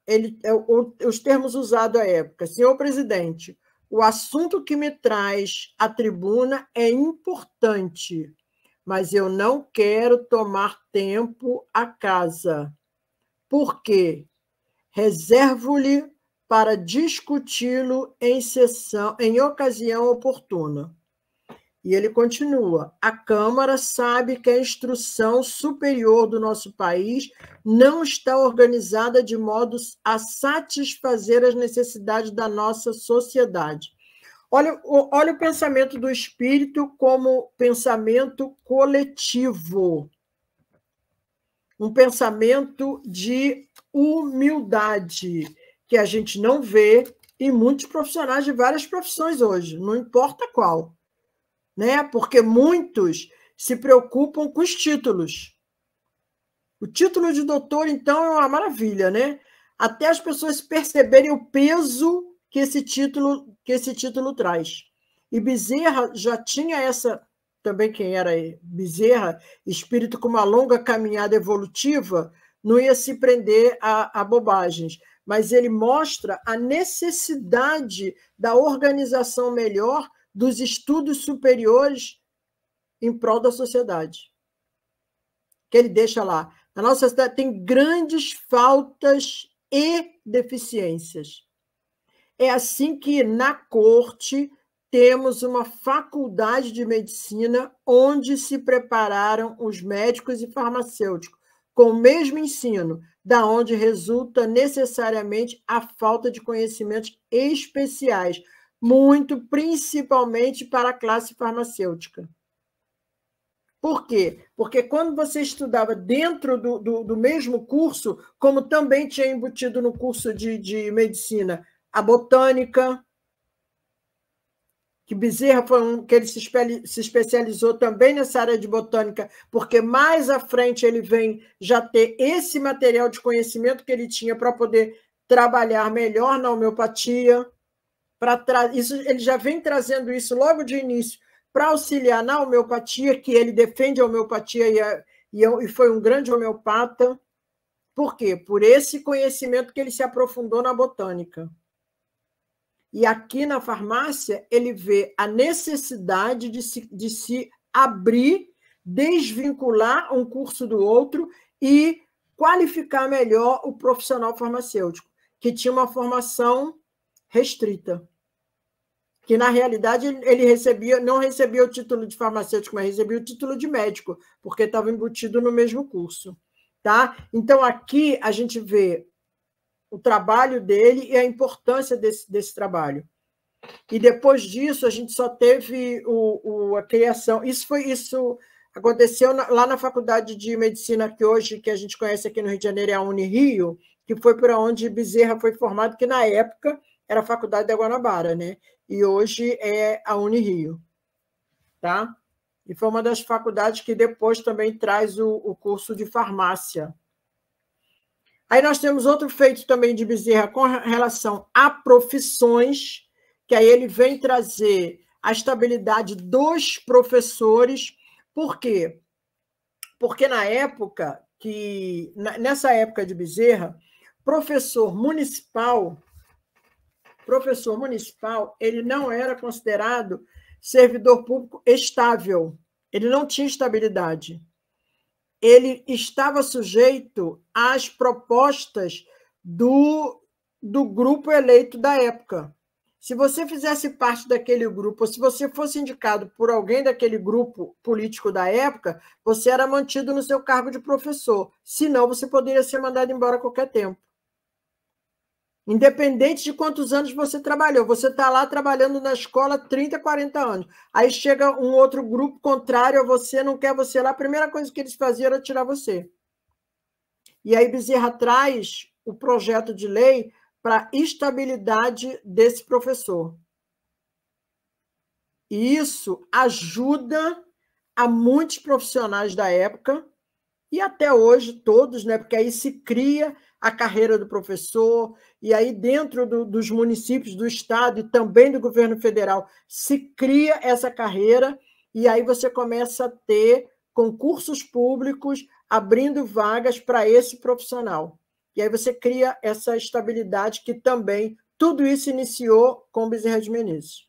os termos usados à época: senhor presidente, o assunto que me traz à tribuna é importante, mas eu não quero tomar tempo à casa, porque reservo-lhe para discuti-lo em ocasião oportuna. E ele continua: a Câmara sabe que a instrução superior do nosso país não está organizada de modo a satisfazer as necessidades da nossa sociedade. Olha o pensamento do espírito como pensamento coletivo, um pensamento de humildade, que a gente não vê em muitos profissionais de várias profissões hoje, não importa qual, né? Porque muitos se preocupam com os títulos. O título de doutor, então, é uma maravilha, né? Até as pessoas perceberem o peso que esse título traz. E Bezerra já tinha essa... Também quem era Bezerra, espírito com uma longa caminhada evolutiva, não ia se prender a bobagens, mas ele mostra a necessidade da organização melhor dos estudos superiores em prol da sociedade. Que ele deixa lá: a nossa sociedade tem grandes faltas e deficiências. É assim que, na corte, temos uma faculdade de medicina onde se prepararam os médicos e farmacêuticos, com o mesmo ensino, da onde resulta necessariamente a falta de conhecimentos especiais, muito principalmente para a classe farmacêutica. Por quê? Porque quando você estudava dentro do mesmo curso, como também tinha embutido no curso de medicina a botânica, que Bezerra que ele se especializou também nessa área de botânica, porque mais à frente ele vem já ter esse material de conhecimento que ele tinha para poder trabalhar melhor na homeopatia. Ele já vem trazendo isso logo de início para auxiliar na homeopatia, que ele defende a homeopatia e foi um grande homeopata. Por quê? Por esse conhecimento que ele se aprofundou na botânica. E aqui na farmácia, ele vê a necessidade de se abrir, desvincular um curso do outro e qualificar melhor o profissional farmacêutico, que tinha uma formação restrita. Que, na realidade, ele não recebia o título de farmacêutico, mas recebia o título de médico, porque estava embutido no mesmo curso. Tá? Então, aqui a gente vê o trabalho dele e a importância desse trabalho. E depois disso, a gente só teve a criação. Isso aconteceu lá na Faculdade de Medicina, que hoje, que a gente conhece aqui no Rio de Janeiro, é a Unirio, que foi por onde Bezerra foi formado, que na época era a Faculdade da Guanabara, né? E hoje é a Unirio. Tá? E foi uma das faculdades que depois também traz o curso de farmácia. Aí nós temos outro feito também de Bezerra com relação a profissões, que aí ele vem trazer a estabilidade dos professores. Por quê? Porque nessa época de Bezerra, professor municipal, ele não era considerado servidor público estável, ele não tinha estabilidade. Ele estava sujeito às propostas do grupo eleito da época. Se você fizesse parte daquele grupo, ou se você fosse indicado por alguém daquele grupo político da época, você era mantido no seu cargo de professor. Senão, você poderia ser mandado embora a qualquer tempo. Independente de quantos anos você trabalhou. Você está lá trabalhando na escola 30, 40 anos. Aí chega um outro grupo contrário a você, não quer você lá, a primeira coisa que eles faziam era tirar você. E aí Bezerra traz o projeto de lei para a estabilidade desse professor. E isso ajuda a muitos profissionais da época, e até hoje todos, né? Porque aí se cria a carreira do professor, e aí dentro dos municípios, do estado e também do governo federal, se cria essa carreira, e aí você começa a ter concursos públicos abrindo vagas para esse profissional. E aí você cria essa estabilidade que também, tudo isso iniciou com Bezerra de Menezes.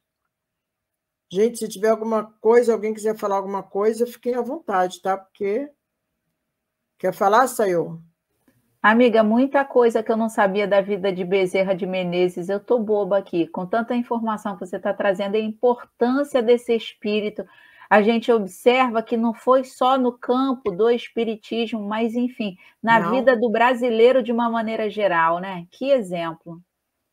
Gente, se tiver alguma coisa, alguém quiser falar alguma coisa, fiquem à vontade, tá? Porque... Quer falar, Sayô? Amiga, muita coisa que eu não sabia da vida de Bezerra de Menezes. Eu tô boba aqui, com tanta informação que você está trazendo, a importância desse espírito. A gente observa que não foi só no campo do espiritismo, mas, enfim, na vida do brasileiro de uma maneira geral, né? Que exemplo.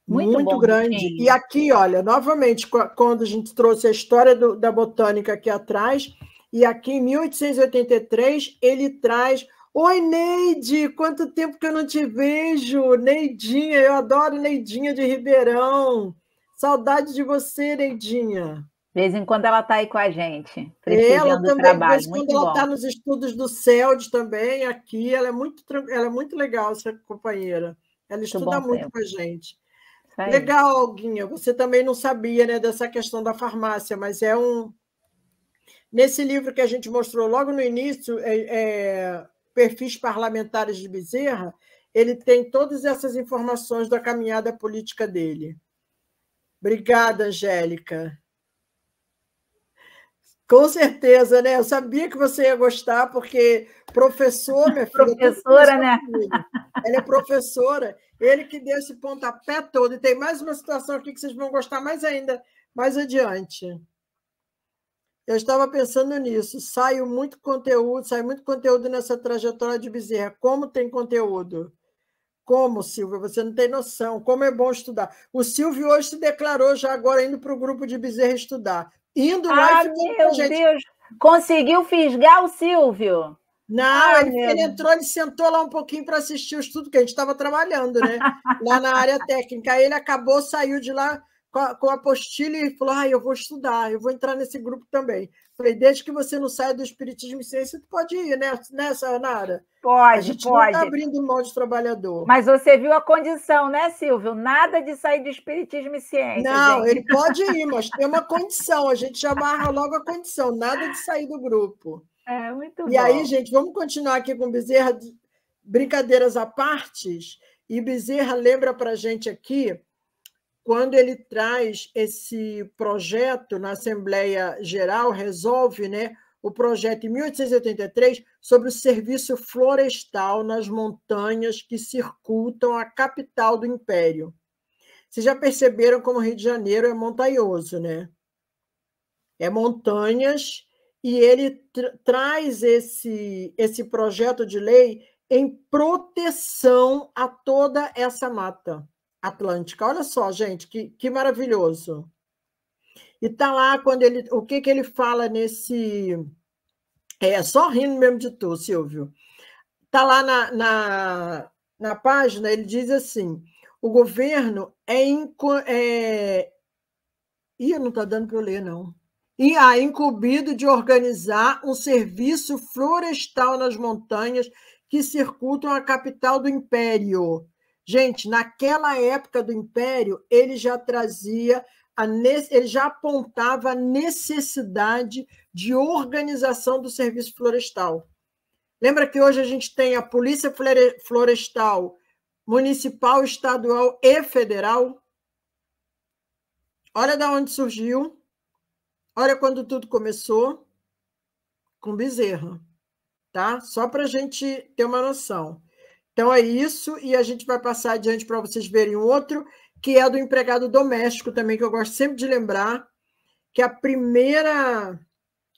Muito bom, grande. Ritinho. E aqui, olha, novamente, quando a gente trouxe a história da botânica aqui atrás, e aqui em 1883, ele traz... Oi, Neide, quanto tempo que eu não te vejo. Neidinha, eu adoro Neidinha de Ribeirão. Saudade de você, Neidinha. De vez em quando ela está aí com a gente, ela do também, trabalho. de vez em quando ela está nos estudos do CELD também, aqui. Ela é muito legal, essa companheira. Ela estuda muito com a gente. Legal, Alguinha. Você também não sabia, né, dessa questão da farmácia, mas é um... Nesse livro que a gente mostrou logo no início, Perfis Parlamentares de Bezerra, ele tem todas essas informações da caminhada política dele. Obrigada, Angélica. Com certeza, né? Eu sabia que você ia gostar, porque professor, minha filha... Professora, né? Ela é professora, ele que deu esse pontapé todo. E tem mais uma situação aqui que vocês vão gostar mais ainda, mais adiante. Eu estava pensando nisso. Sai muito conteúdo nessa trajetória de Bezerra. Como tem conteúdo? Como, Silvia? Você não tem noção. Como é bom estudar. O Silvio hoje se declarou já agora indo para o grupo de Bezerra estudar. Indo lá e ficando com a gente. Meu Deus! Conseguiu fisgar o Silvio? Não, ele entrou, ele sentou lá um pouquinho para assistir o estudo, que a gente estava trabalhando, né? Lá na área técnica. Aí ele acabou, saiu de lá com a apostila e falou: eu vou estudar, eu vou entrar nesse grupo também. Falei, desde que você não saia do Espiritismo e Ciência, tu pode ir, né, Sayonara? Pode, a gente não está abrindo mão de trabalhador. Mas você viu a condição, né, Silvio? Nada de sair do Espiritismo e Ciência. Não, gente. ele pode ir, mas tem uma condição. A gente já amarra logo a condição, nada de sair do grupo. Muito bom. E aí, gente, vamos continuar aqui com Bezerra, brincadeiras à parte. E Bezerra lembra para a gente aqui, quando ele traz esse projeto na Assembleia Geral, resolve, né, o projeto em 1883 sobre o serviço florestal nas montanhas que circundam a capital do Império. Vocês já perceberam como o Rio de Janeiro é montanhoso, né? É montanhas, e ele traz esse projeto de lei em proteção a toda essa mata atlântica. Olha só, gente, que maravilhoso. E está lá quando o que ele fala nesse... só rindo mesmo de tu, Silvio. Está lá na página, ele diz assim: o governo Ih, não está dando para eu ler, não. Incumbido de organizar um serviço florestal nas montanhas que circundam a capital do Império. Gente, naquela época do Império, ele já trazia, ele já apontava a necessidade de organização do serviço florestal. Lembra que hoje a gente tem a Polícia Florestal Municipal, Estadual e Federal? Olha de onde surgiu. Olha quando tudo começou, com Bezerra, tá? Só para a gente ter uma noção. Então, é isso, e a gente vai passar adiante para vocês verem um outro, que é do empregado doméstico também, que eu gosto sempre de lembrar, que a primeira...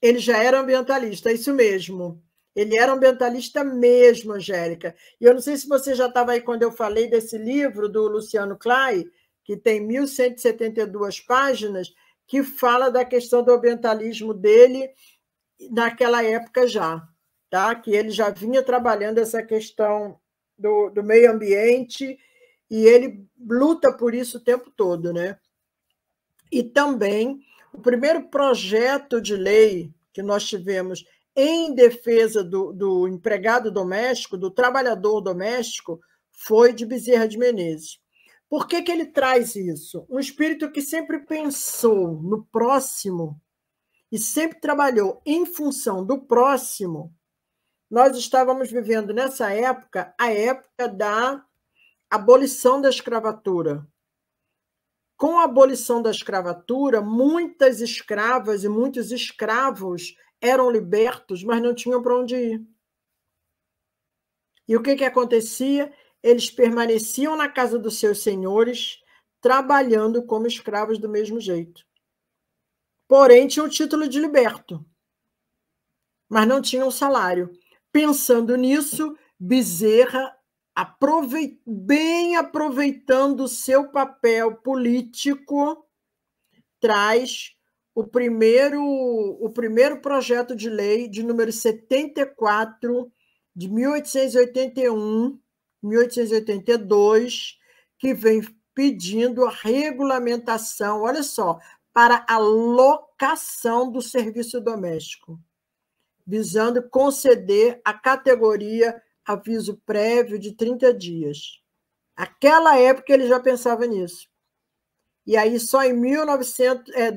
Ele já era ambientalista, é isso mesmo. Ele era ambientalista mesmo, Angélica. E eu não sei se você já estava aí quando eu falei desse livro do Luciano Clay, que tem 1.172 páginas, que fala da questão do ambientalismo dele naquela época já, tá? Que ele já vinha trabalhando essa questão do meio ambiente e ele luta por isso o tempo todo, né? E também o primeiro projeto de lei que nós tivemos em defesa do empregado doméstico, do trabalhador doméstico, foi de Bezerra de Menezes. Por que ele traz isso? Um espírito que sempre pensou no próximo e sempre trabalhou em função do próximo. Nós estávamos vivendo nessa época, a época da abolição da escravatura. Com a abolição da escravatura, muitas escravas e muitos escravos eram libertos, mas não tinham para onde ir. E o que acontecia? Eles permaneciam na casa dos seus senhores, trabalhando como escravos do mesmo jeito. Porém, tinham o título de liberto, mas não tinham salário. Pensando nisso, Bezerra, bem aproveitando o seu papel político, traz o primeiro projeto de lei de número 74 de 1881, 1882, que vem pedindo a regulamentação, olha só, para a locação do serviço doméstico, visando conceder a categoria aviso prévio de 30 dias. Naquela época ele já pensava nisso. E aí só em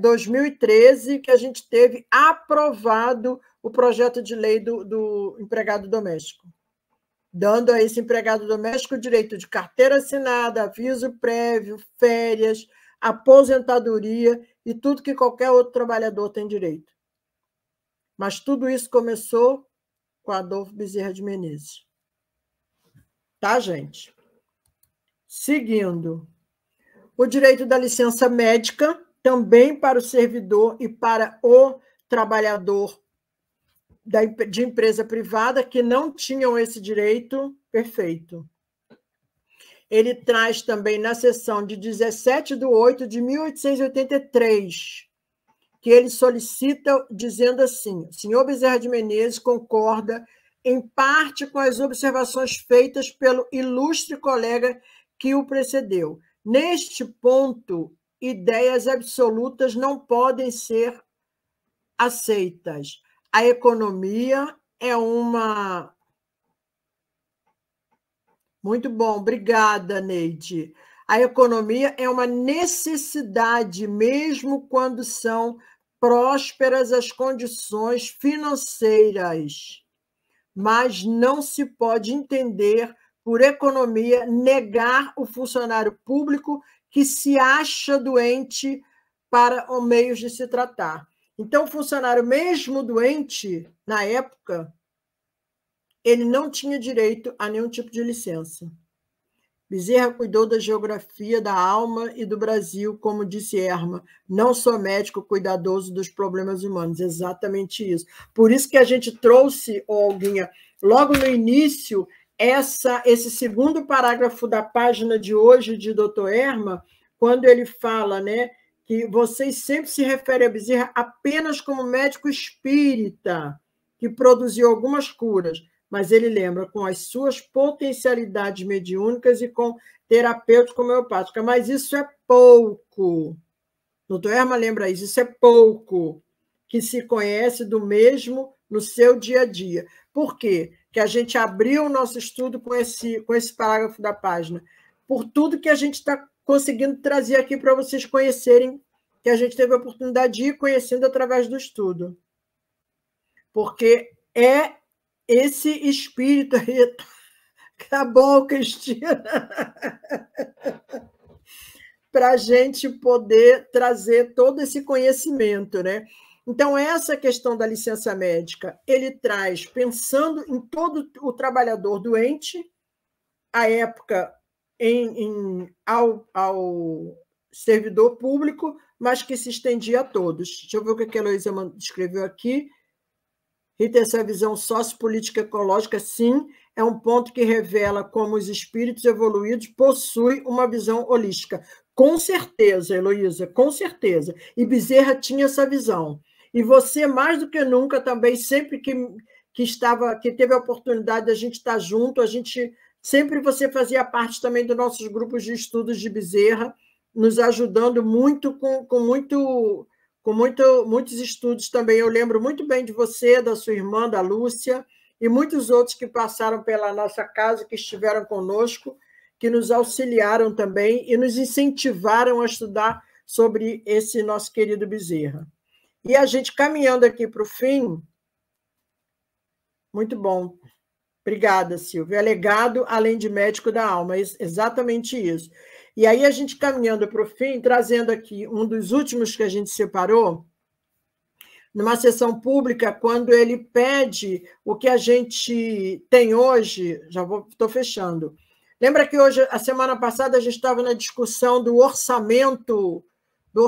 2013 que a gente teve aprovado o projeto de lei do empregado doméstico, dando a esse empregado doméstico o direito de carteira assinada, aviso prévio, férias, aposentadoria e tudo que qualquer outro trabalhador tem direito. Mas tudo isso começou com Adolfo Bezerra de Menezes. Tá, gente? Seguindo. O direito da licença médica, também para o servidor e para o trabalhador de empresa privada, que não tinham esse direito, perfeito. Ele traz também na seção de 17/8/1883, que ele solicita, dizendo assim: o senhor Bezerra de Menezes concorda em parte com as observações feitas pelo ilustre colega que o precedeu. Neste ponto, ideias absolutas não podem ser aceitas. A economia é uma... Muito bom, obrigada, Neide. A economia é uma necessidade, mesmo quando são prósperas as condições financeiras, mas não se pode entender por economia negar o funcionário público que se acha doente para os meios de se tratar. Então, o funcionário, mesmo doente, na época, ele não tinha direito a nenhum tipo de licença. Bezerra cuidou da geografia da alma e do Brasil, como disse Erma, não sou médico cuidadoso dos problemas humanos. Exatamente isso. Por isso que a gente trouxe, Olguinha, logo no início, esse segundo parágrafo da página de hoje de Dr. Erma, quando ele fala, né, que vocês sempre se referem a Bezerra apenas como médico espírita, que produziu algumas curas, mas ele lembra com as suas potencialidades mediúnicas e com terapêutica homeopática. Mas isso é pouco. Dr. Erma lembra isso é pouco que se conhece do mesmo no seu dia a dia. Por quê? Que a gente abriu o nosso estudo com esse parágrafo da página, por tudo que a gente está conseguindo trazer aqui para vocês conhecerem, que a gente teve a oportunidade de ir conhecendo através do estudo. Porque é esse espírito aí... Tá bom, Cristina? Para a gente poder trazer todo esse conhecimento, né? Então, essa questão da licença médica, ele traz, pensando em todo o trabalhador doente, à época, ao servidor público, mas que se estendia a todos. Deixa eu ver o que a Heloísa escreveu aqui. Rita, essa visão sociopolítica ecológica, sim, é um ponto que revela como os espíritos evoluídos possuem uma visão holística. Com certeza, Heloísa, com certeza. E Bezerra tinha essa visão. E você, mais do que nunca, também, sempre que teve a oportunidade de a gente estar junto, sempre você fazia parte também dos nossos grupos de estudos de Bezerra, nos ajudando muito com muitos estudos também. Eu lembro muito bem de você, da sua irmã, da Lúcia, e muitos outros que passaram pela nossa casa, que estiveram conosco, que nos auxiliaram também e nos incentivaram a estudar sobre esse nosso querido Bezerra. E a gente caminhando aqui para o fim. Muito bom. Obrigada, Silvia. É legado além de médico da alma, exatamente isso. E aí, a gente caminhando para o fim, trazendo aqui um dos últimos que a gente separou, numa sessão pública, quando ele pede o que a gente tem hoje, estou fechando. Lembra que hoje, a semana passada, a gente estava na discussão do orçamento,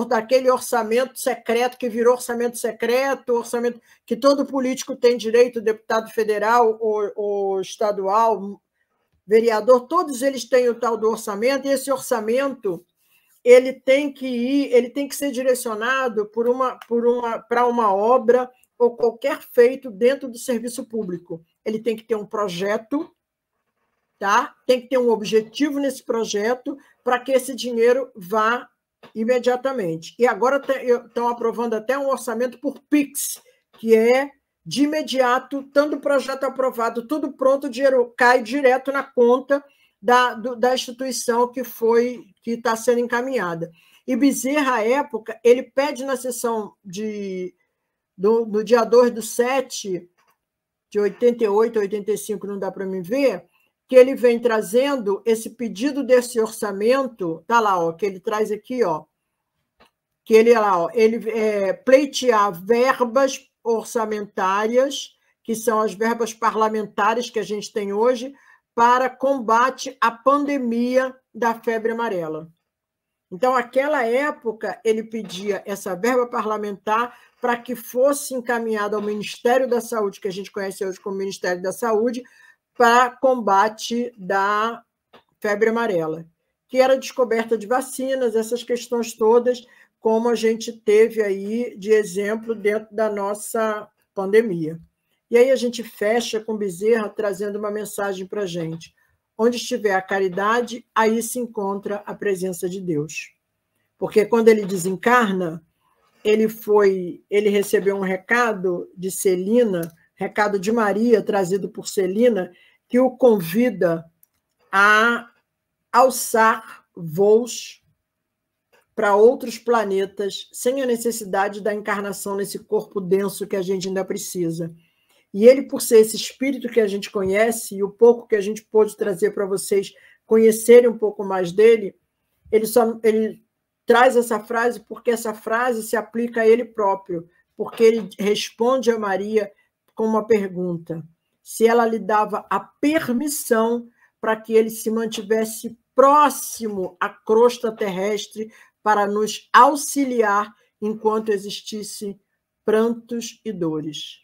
daquele orçamento secreto que virou orçamento secreto, orçamento que todo político tem direito, deputado federal ou estadual, vereador, todos eles têm o tal do orçamento, e esse orçamento ele tem que ser direcionado para uma obra ou qualquer feito dentro do serviço público. Ele tem que ter um projeto, tá? Tem que ter um objetivo nesse projeto para que esse dinheiro vá imediatamente. E agora estão aprovando até um orçamento por PIX, que é de imediato, tendo o projeto aprovado, tudo pronto, o dinheiro cai direto na conta da instituição que está sendo encaminhada. E Bezerra, à época, ele pede na sessão do dia 2/7 de 88, 85, não dá para me ver, que ele vem trazendo esse pedido desse orçamento, está lá, ó, que ele traz aqui, ó, que ele pleitear verbas orçamentárias, que são as verbas parlamentares que a gente tem hoje, para combate à pandemia da febre amarela. Então, naquela época, ele pedia essa verba parlamentar para que fosse encaminhada ao Ministério da Saúde, que a gente conhece hoje como Ministério da Saúde, para combate da febre amarela, que era descoberta de vacinas, essas questões todas, como a gente teve aí de exemplo dentro da nossa pandemia. E aí a gente fecha com Bezerra trazendo uma mensagem para a gente. Onde estiver a caridade, aí se encontra a presença de Deus. Porque quando ele desencarna, ele recebeu um recado de Celina, recado de Maria, trazido por Celina, que o convida a alçar voos para outros planetas, sem a necessidade da encarnação nesse corpo denso que a gente ainda precisa. E ele, por ser esse espírito que a gente conhece, e o pouco que a gente pôde trazer para vocês conhecerem um pouco mais dele, ele traz essa frase porque essa frase se aplica a ele próprio, porque ele responde a Maria com uma pergunta, se ela lhe dava a permissão para que ele se mantivesse próximo à crosta terrestre para nos auxiliar enquanto existisse prantos e dores.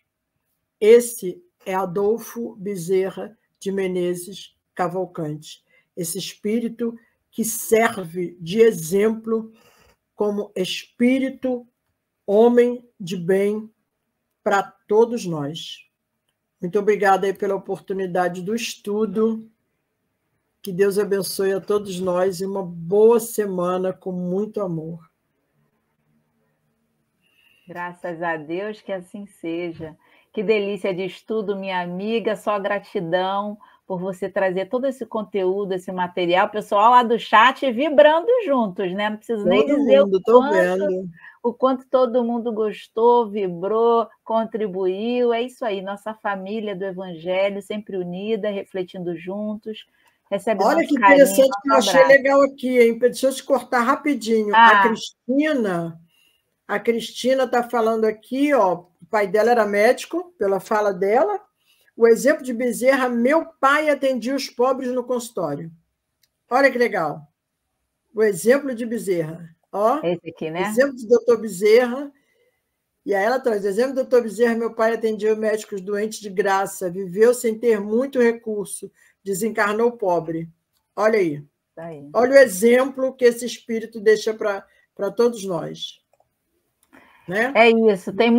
Esse é Adolfo Bezerra de Menezes Cavalcante, esse espírito que serve de exemplo como espírito, homem de bem para todos nós. Muito obrigada aí pela oportunidade do estudo. Que Deus abençoe a todos nós e uma boa semana com muito amor. Graças a Deus que assim seja. Que delícia de estudo, minha amiga. Só gratidão por você trazer todo esse conteúdo, esse material. O pessoal lá do chat vibrando juntos, né? Não preciso nem dizer o quanto todo mundo gostou, vibrou, contribuiu. É isso aí, nossa família do Evangelho, sempre unida, refletindo juntos. Recebe Olha que interessante que eu achei legal aqui, hein? Deixa eu te cortar rapidinho. A Cristina está falando aqui, ó, o pai dela era médico, pela fala dela. O exemplo de Bezerra, meu pai atendia os pobres no consultório. Olha que legal. O exemplo de Bezerra. Ó, Esse aqui, né? exemplo do doutor Bezerra. E aí ela traz, exemplo do doutor Bezerra, meu pai atendia médicos doentes de graça, viveu sem ter muito recurso, desencarnou pobre. Olha aí. Aí. Olha o exemplo que esse espírito deixa para todos nós. Né? É isso. Tem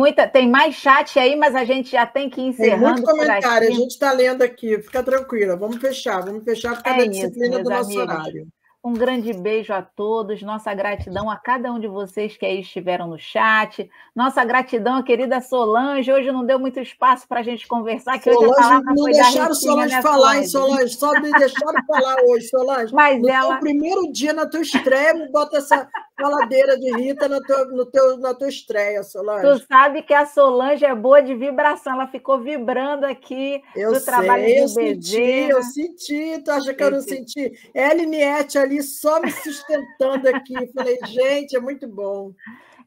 mais chat aí, mas a gente já tem que ir encerrando. Tem muito comentário, a gente está lendo aqui. Fica tranquila, vamos fechar por causa da disciplina do nosso horário. Um grande beijo a todos, nossa gratidão a cada um de vocês que aí estiveram no chat, nossa gratidão à querida Solange, hoje não deu muito espaço para a gente conversar, que Solange, hoje a palavra não foi deixaram da Ritinha, Solange né, falar, hein, Solange? Só me deixaram falar hoje, Solange. Mas no ela... teu primeiro dia, na tua estreia, me bota essa faladeira de Rita na tua estreia, Solange. Tu sabe que a Solange é boa de vibração, ela ficou vibrando aqui do trabalho de Bezerra. Eu senti, tu acha que eu não senti? Ela e Niete ali só me sustentando aqui. Falei, gente, é muito bom.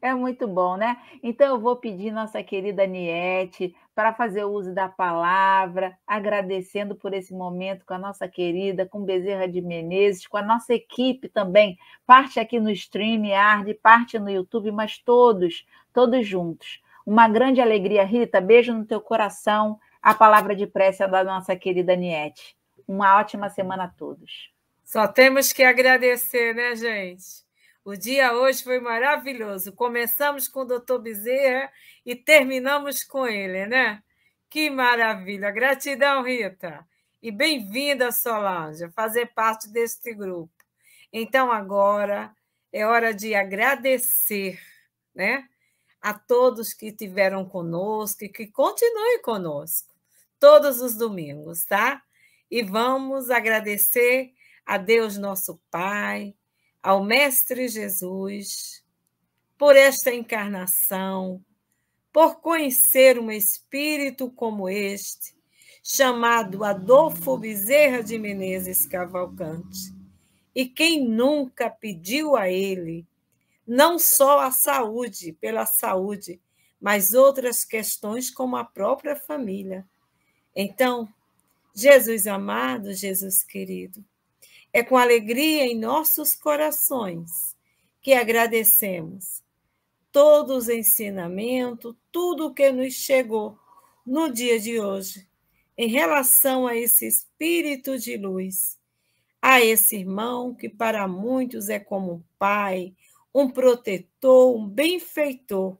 É muito bom, né? Então, eu vou pedir nossa querida Niete para fazer uso da palavra, agradecendo por esse momento com a nossa querida, com Bezerra de Menezes, com a nossa equipe também, parte aqui no StreamYard, parte no YouTube, mas todos juntos. Uma grande alegria, Rita, beijo no teu coração, a palavra de prece da nossa querida Niete. Uma ótima semana a todos. Só temos que agradecer, né, gente? O dia hoje foi maravilhoso. Começamos com o doutor Bezerra e terminamos com ele, né? Que maravilha! Gratidão, Rita. E bem-vinda, Solange, a fazer parte deste grupo. Então, agora é hora de agradecer, né? A todos que estiveram conosco e que continuem conosco todos os domingos, tá? E vamos agradecer a Deus, nosso Pai, ao Mestre Jesus, por esta encarnação, por conhecer um espírito como este, chamado Adolfo Bezerra de Menezes Cavalcante. E quem nunca pediu a ele, não só a saúde, pela saúde, mas outras questões como a própria família. Então, Jesus amado, Jesus querido, é com alegria em nossos corações que agradecemos todos os ensinamentos, tudo o que nos chegou no dia de hoje, em relação a esse espírito de luz, a esse irmão que para muitos é como um pai, um protetor, um benfeitor,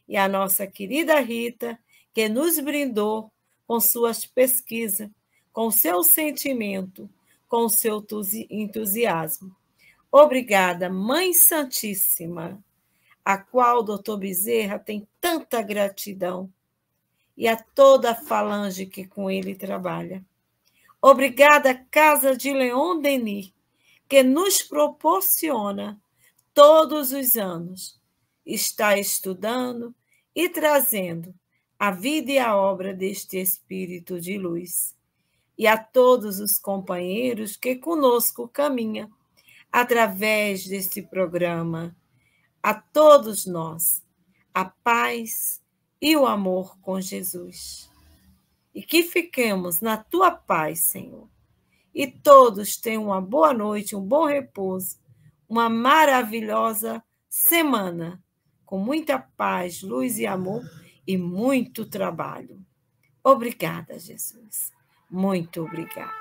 e a nossa querida Rita, que nos brindou com suas pesquisas, com seu sentimento, com o seu entusiasmo. Obrigada, Mãe Santíssima, a qual o doutor Bezerra tem tanta gratidão, e a toda a falange que com ele trabalha. Obrigada, Casa de Leon Denis, que nos proporciona todos os anos estar estudando e trazendo a vida e a obra deste Espírito de luz. E a todos os companheiros que conosco caminham através deste programa. A todos nós, a paz e o amor com Jesus. E que fiquemos na tua paz, Senhor. E todos tenham uma boa noite, um bom repouso, uma maravilhosa semana, com muita paz, luz e amor e muito trabalho. Obrigada, Jesus. Muito obrigada.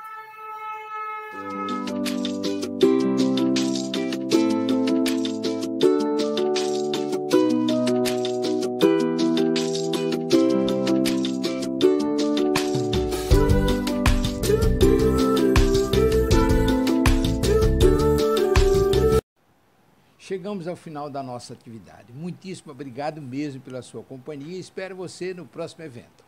Chegamos ao final da nossa atividade. Muitíssimo obrigado mesmo pela sua companhia e espero você no próximo evento.